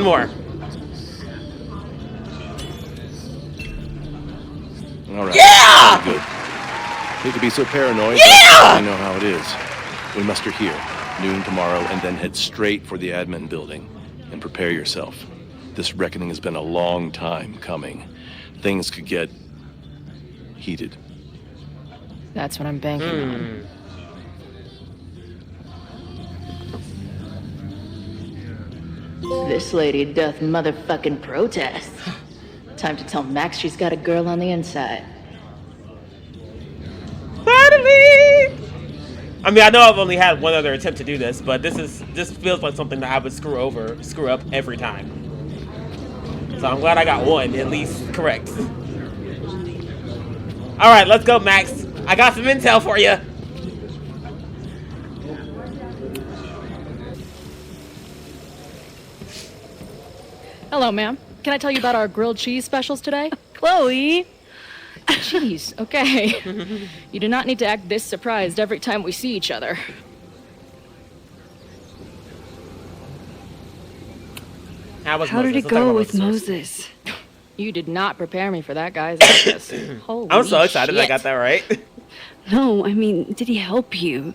right. Yeah! Good. Hate to be so paranoid, yeah! But I know how it is. We muster here, noon tomorrow, and then head straight for the admin building. And prepare yourself. This reckoning has been a long time coming. Things could get heated. That's what I'm banking on. This lady doth motherfucking protest. Time to tell Max she's got a girl on the inside. Finally! I mean, I know I've only had one other attempt to do this, but this feels like something that I would screw up every time. So I'm glad I got one, at least correct. All right, let's go, Max. I got some intel for you. Hello, ma'am. Can I tell you about our grilled cheese specials today? Chloe! Cheese, okay. You do not need to act this surprised every time we see each other. How did it go with Moses? You did not prepare me for that guy's ass. Holy I'm so excited shit. I got that right. No, I mean, did he help you?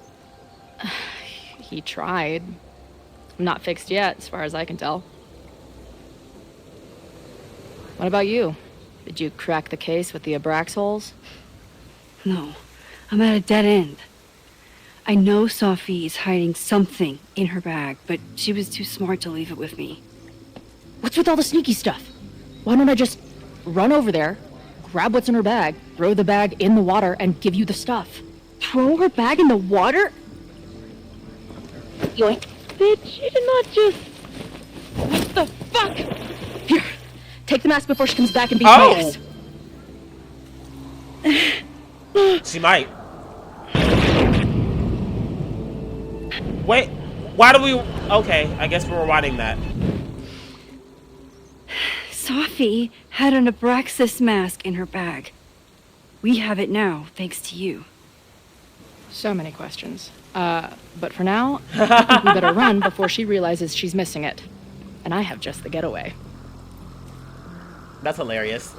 He tried. I'm not fixed yet, as far as I can tell. What about you? Did Did you crack the case with the Abrax holes? No, I'm at a dead end. I know Sophie is hiding something in her bag, but she was too smart to leave it with me. What's with all the sneaky stuff? Why don't I just run over there, grab what's in her bag, throw the bag in the water, and give you the stuff? Throw her bag in the water? Yoink. Bitch, you did not just... What the fuck? Here, take the mask before she comes back and beats my ass. She might. Wait, why do we... Okay, I guess we're rewinding that. Sophie had an Abraxas mask in her bag. We have it now, thanks to you. So many questions. But for now, I think we better run before she realizes she's missing it. And I have just the getaway. That's hilarious.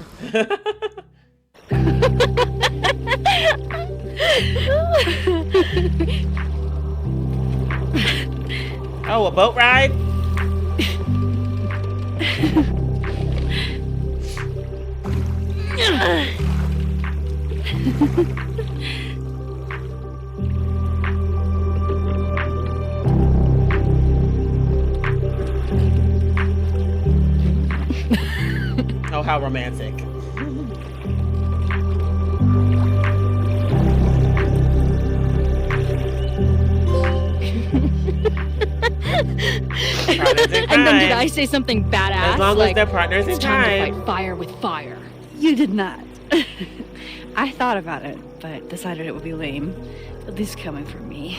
Oh, a boat ride? Oh, how romantic. And then did I say something badass? As long as they're partners in it's time crime. to fight fire with fire. You did not. I thought about it, but decided it would be lame. At least coming from me.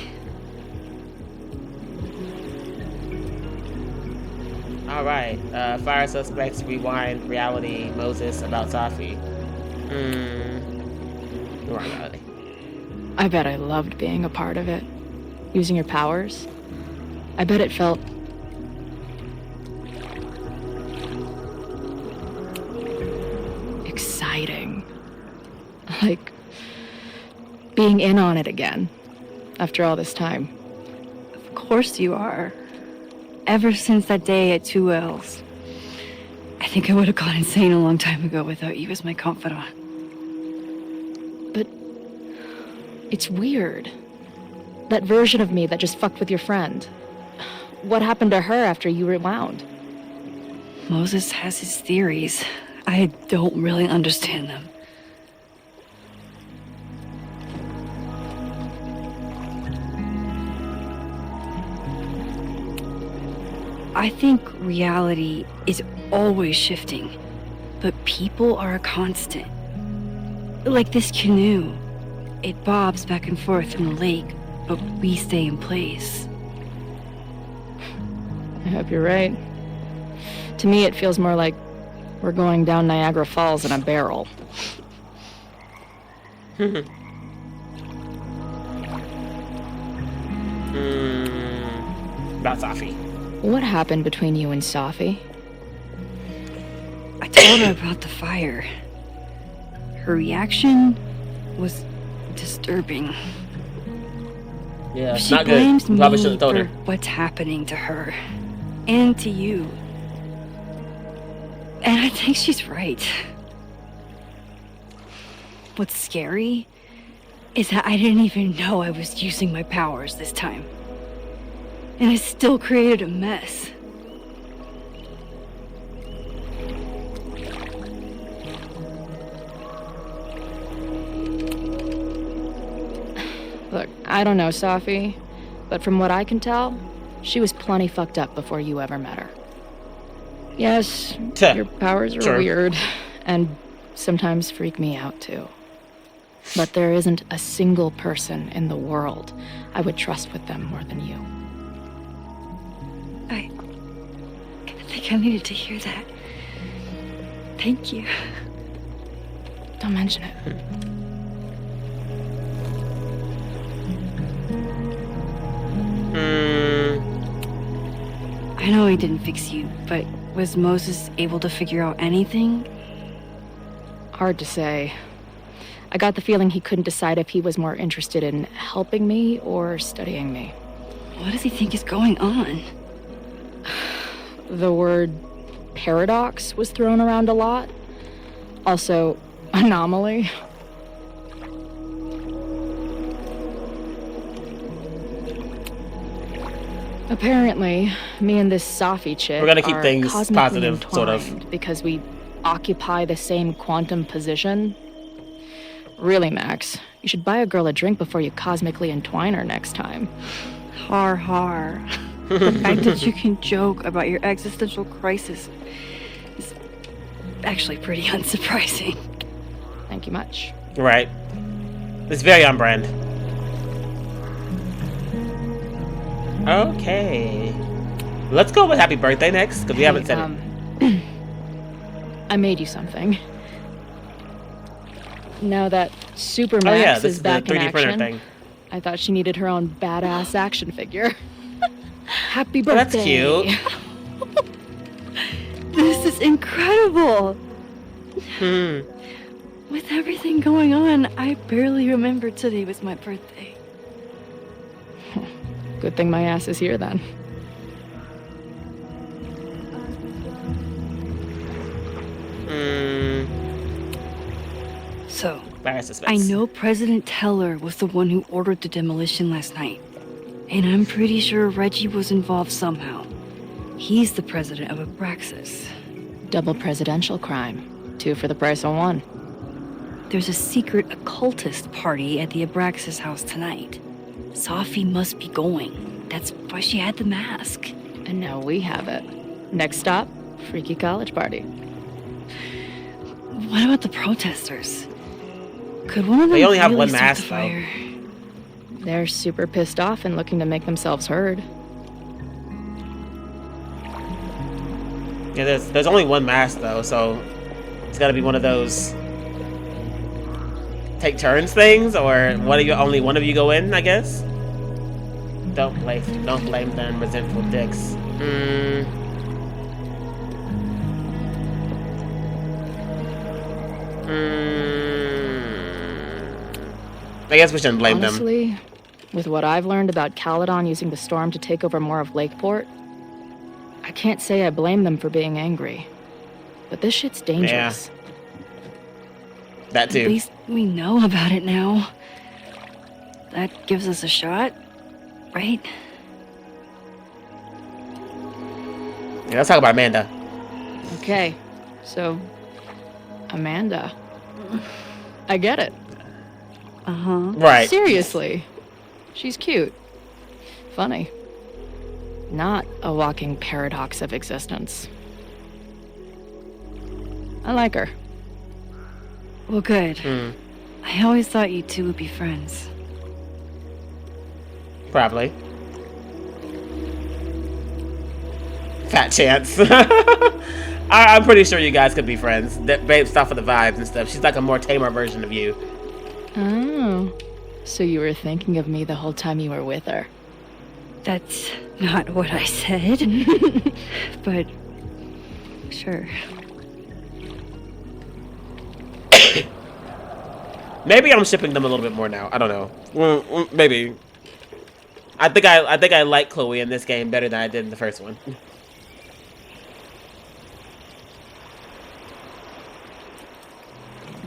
Alright, fire suspects, rewind, reality, Moses, about Safi. Reality. I bet I loved being a part of it. Using your powers. I bet it felt... exciting. Like... being in on it again. After all this time. Of course you are. Ever since that day at 2Ls. I think I would have gone insane a long time ago without you as my confidant. But... it's weird. That version of me that just fucked with your friend. What happened to her after you rewound? Moses has his theories. I don't really understand them. I think reality is always shifting, but people are a constant. Like this canoe. It bobs back and forth in the lake, but we stay in place. I hope you're right. To me, it feels more like we're going down Niagara Falls in a barrel. About Safi. What happened between you and Safi? I told her about the fire. Her reaction was disturbing. Yeah, She not blames good. Probably me should have told for her. what's happening to her. And to you. And I think she's right. What's scary is that I didn't even know I was using my powers this time. And I still created a mess. Look, I don't know Safi, but from what I can tell, she was plenty fucked up before you ever met her. Yes, your powers are Sure. weird, and sometimes freak me out too. But there isn't a single person in the world I would trust with them more than you. I think I needed to hear that. Thank you. Don't mention it. I know he didn't fix you, but was Moses able to figure out anything? Hard to say. I got the feeling he couldn't decide if he was more interested in helping me or studying me. What does he think is going on? The word paradox was thrown around a lot. Also, anomaly. Apparently, me and this Safi chick We're gonna keep are things cosmically positive, sort of. entwined because we occupy the same quantum position. Really, Max, you should buy a girl a drink before you cosmically entwine her next time. Har har. The fact that you can joke about your existential crisis is actually pretty unsurprising. Thank you much. Right. It's very on brand. Okay. Let's go with happy birthday next, because we haven't said it. I made you something. Now that Super Max this is is back the in 3D printer action, thing. I thought she needed her own badass action figure. Happy Oh, that's birthday! cute. This is incredible! With everything going on, I barely remembered today was my birthday. Good thing my ass is here then. So, Very I suspense. know President Teller was the one who ordered the demolition last night. And I'm pretty sure Reggie was involved somehow. He's the president of Abraxas. Double presidential crime. 2 for the price of 1. There's a secret occultist party at the Abraxas house tonight. Safi must be going. That's why she had the mask. And now we have it. Next stop, freaky college party. What about the protesters? Could one of them They only have really one start mask, the though. fire? They're super pissed off and looking to make themselves heard. Yeah, there's only one mask though, so it's gotta be one of those take turns things, or only one of you go in, I guess. Don't blame them, resentful dicks. I guess we shouldn't blame them. Honestly, with what I've learned about Caledon using the storm to take over more of Lakeport, I can't say I blame them for being angry. But this shit's dangerous. That too. At least we know about it now. That gives us a shot, right? Yeah, let's talk about Amanda. Okay, so Amanda. I get it. Uh-huh. Right. Seriously. She's cute. Funny. Not a walking paradox of existence. I like her. Well, good. I always thought you two would be friends. Probably. Fat chance. I'm pretty sure you guys could be friends. Based off of the vibes and stuff. She's like a more tamer version of you. Oh. So you were thinking of me the whole time you were with her? That's not what I said. But sure. Maybe I'm shipping them a little bit more now. I don't know. Maybe. I think I like Chloe in this game better than I did in the first one.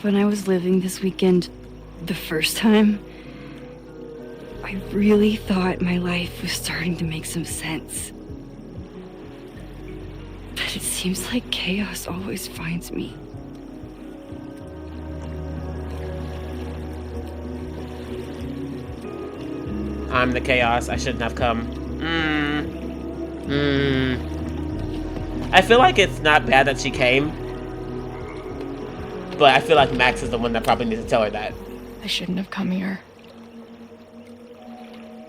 When I was living this weekend, the first time, I really thought my life was starting to make some sense. But it seems like chaos always finds me. I'm the chaos. I shouldn't have come. I feel like it's not bad that she came. But I feel like Max is the one that probably needs to tell her that. I shouldn't have come here.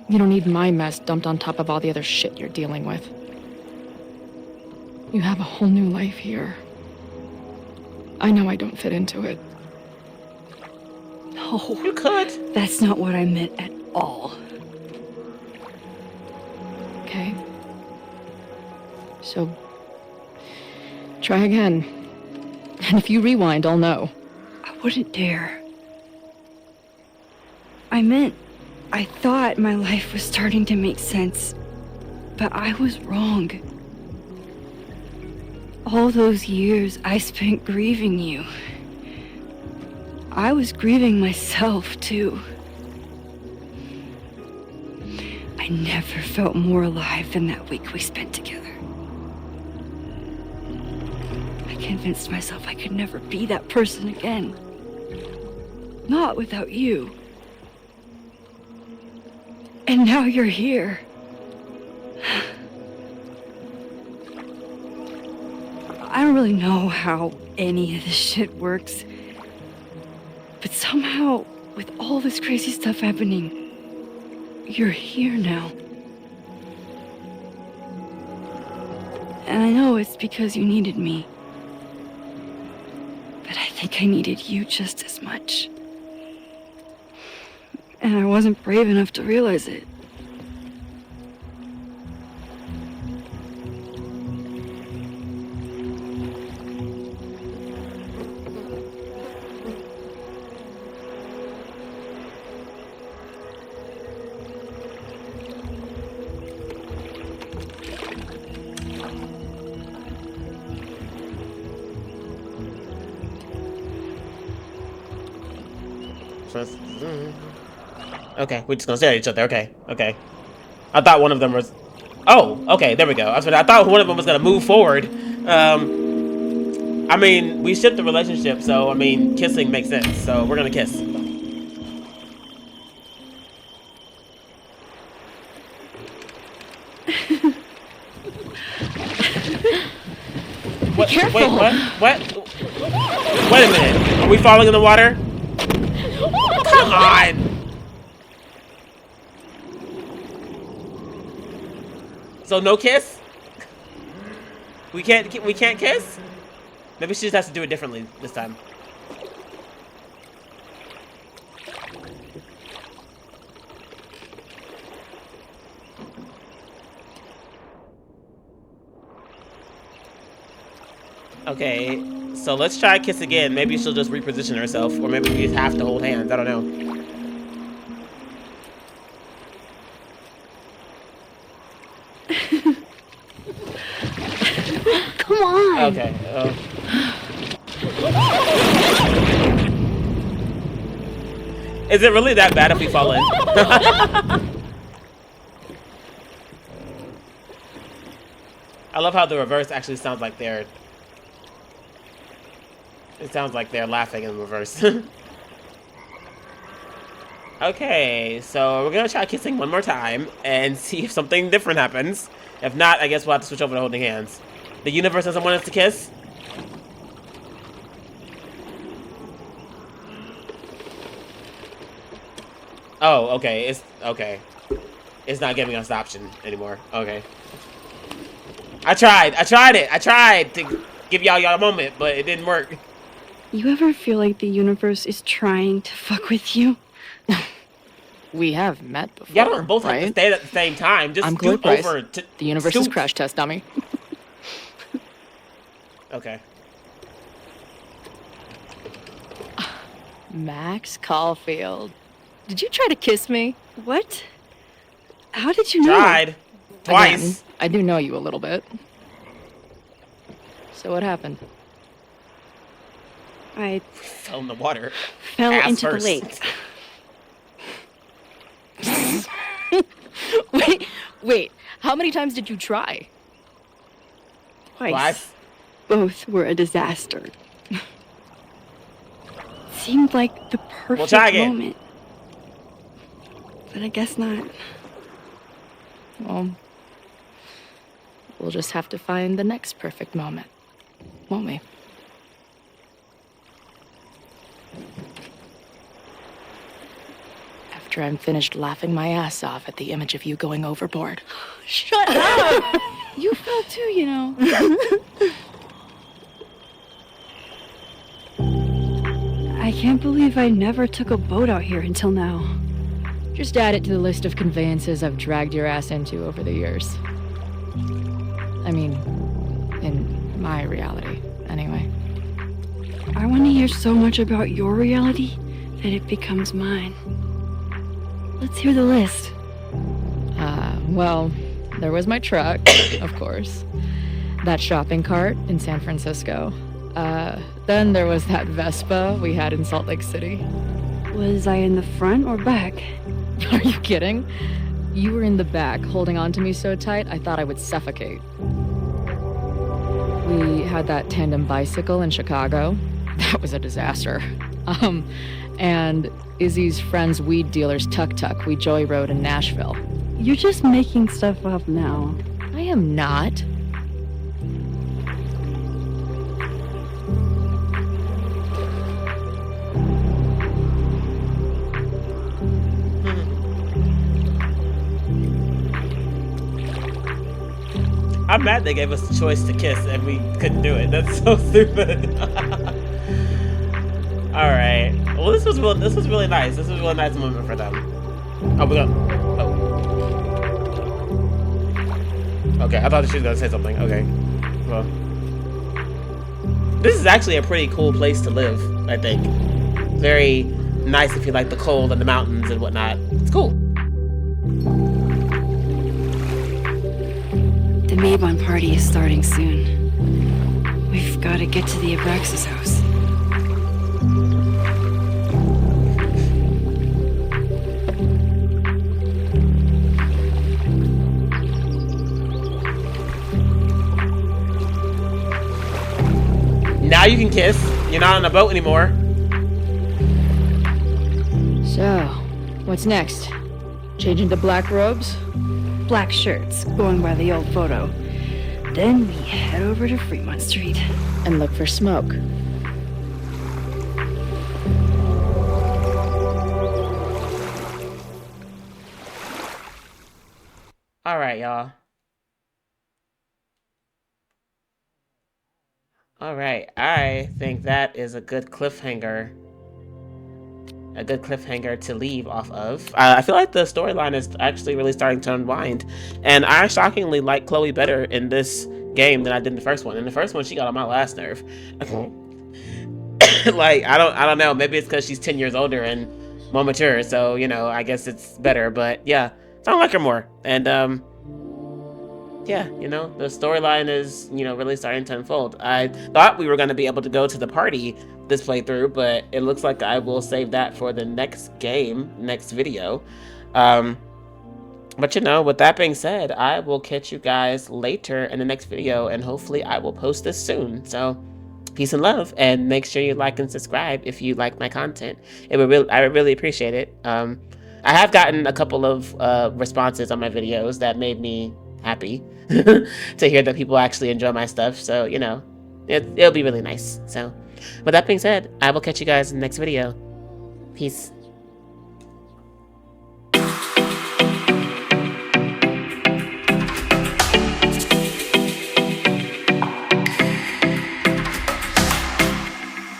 You don't need my mess dumped on top of all the other shit you're dealing with. You have a whole new life here. I know I don't fit into it. No. You could. That's not what I meant at all. Okay. So, try again. And if you rewind, I'll know. I wouldn't dare. I thought my life was starting to make sense, but I was wrong. All those years I spent grieving you, I was grieving myself, too. I never felt more alive than that week we spent together. I convinced myself I could never be that person again. Not without you. And now you're here. I don't really know how any of this shit works. But somehow, with all this crazy stuff happening, you're here now. And I know it's because you needed me. But I think I needed you just as much. And I wasn't brave enough to realize it. Okay, we're just gonna stare at each other. Okay, okay. I thought one of them was. Oh, okay, there we go. I thought one of them was gonna move forward. I mean, we shipped the relationship, so I mean, kissing makes sense. So we're gonna kiss. What? Careful. Wait, what? What? Wait a minute. Are we falling in the water? Come on. So no kiss? We can't kiss? Maybe she just has to do it differently this time. Okay, so let's try kiss again. Maybe she'll just reposition herself, or maybe we just have to hold hands. I don't know. Come on. Okay. Is it really that bad if we fall in? I love how the reverse actually sounds like they're... It sounds like they're laughing in reverse. Okay, so we're gonna try kissing one more time and see if something different happens. If not, I guess we'll have to switch over to holding hands. The universe doesn't want us to kiss? Oh, okay. It's okay. It's not giving us the option anymore. Okay. I tried it. I tried to give y'all a moment, but it didn't work. You ever feel like the universe is trying to fuck with you? We have met before. Y'all don't both have to stay at the same time. Just I'm Chloe scoot Price. over to The universe is scoot. crash test dummy. Okay. Max Caulfield. Did you try to kiss me? What? How did you know? Tried. Twice. Again, I do know you a little bit. So what happened? I fell in the water. fell Ass into first. the lake. Wait, how many times did you try? Twice. Both were a disaster. Seemed like the perfect try again. moment. But I guess not. Well, we'll just have to find the next perfect moment, won't we? After I'm finished laughing my ass off at the image of you going overboard. Shut up! You fell too, you know. I can't believe I never took a boat out here until now. Just add it to the list of conveyances I've dragged your ass into over the years. I mean, in my reality, anyway. I want to hear so much about your reality that it becomes mine. Let's hear the list. Well, there was my truck, of course. That shopping cart in San Francisco. Then there was that Vespa we had in Salt Lake City. Was I in the front or back? Are you kidding? You were in the back, holding on to me so tight, I thought I would suffocate. We had that tandem bicycle in Chicago. That was a disaster. And Izzy's friend's weed dealer's tuk-tuk we joyrode in Nashville. You're just making stuff up now. I am not. I'm mad they gave us the choice to kiss and we couldn't do it. That's so stupid. All right. Well, this was really nice. This was a really nice moment for them. Oh, we got. Oh. Okay, I thought she was gonna say something. Okay. Well, this is actually a pretty cool place to live. I think. Very nice if you like the cold and the mountains and whatnot. It's cool. The Mabon party is starting soon. We've got to get to the Abraxas house. Now you can kiss. You're not on a boat anymore. So, what's next? Change into black robes? Black shirts, going by the old photo. Then we head over to Fremont Street. And look for smoke. All right, y'all. All right, I think that is a good cliffhanger. A good cliffhanger to leave off of. I feel like the storyline is actually really starting to unwind, and I shockingly like Chloe better in this game than I did in the first one. In the first one, she got on my last nerve. Like I don't know. Maybe it's because she's 10 years older and more mature, so you know I guess it's better. But yeah, I don't like her more, and yeah, you know, the storyline is, you know, really starting to unfold. I thought we were going to be able to go to the party this playthrough, but it looks like I will save that for the next game, next video. But you know, with that being said, I will catch you guys later in the next video, and hopefully I will post this soon. So peace and love, and make sure you like and subscribe if you like my content. I would really appreciate it. I have gotten a couple of responses on my videos that made me happy to hear that people actually enjoy my stuff, so you know, it'll be really nice. So with that being said, I will catch you guys in the next video. Peace.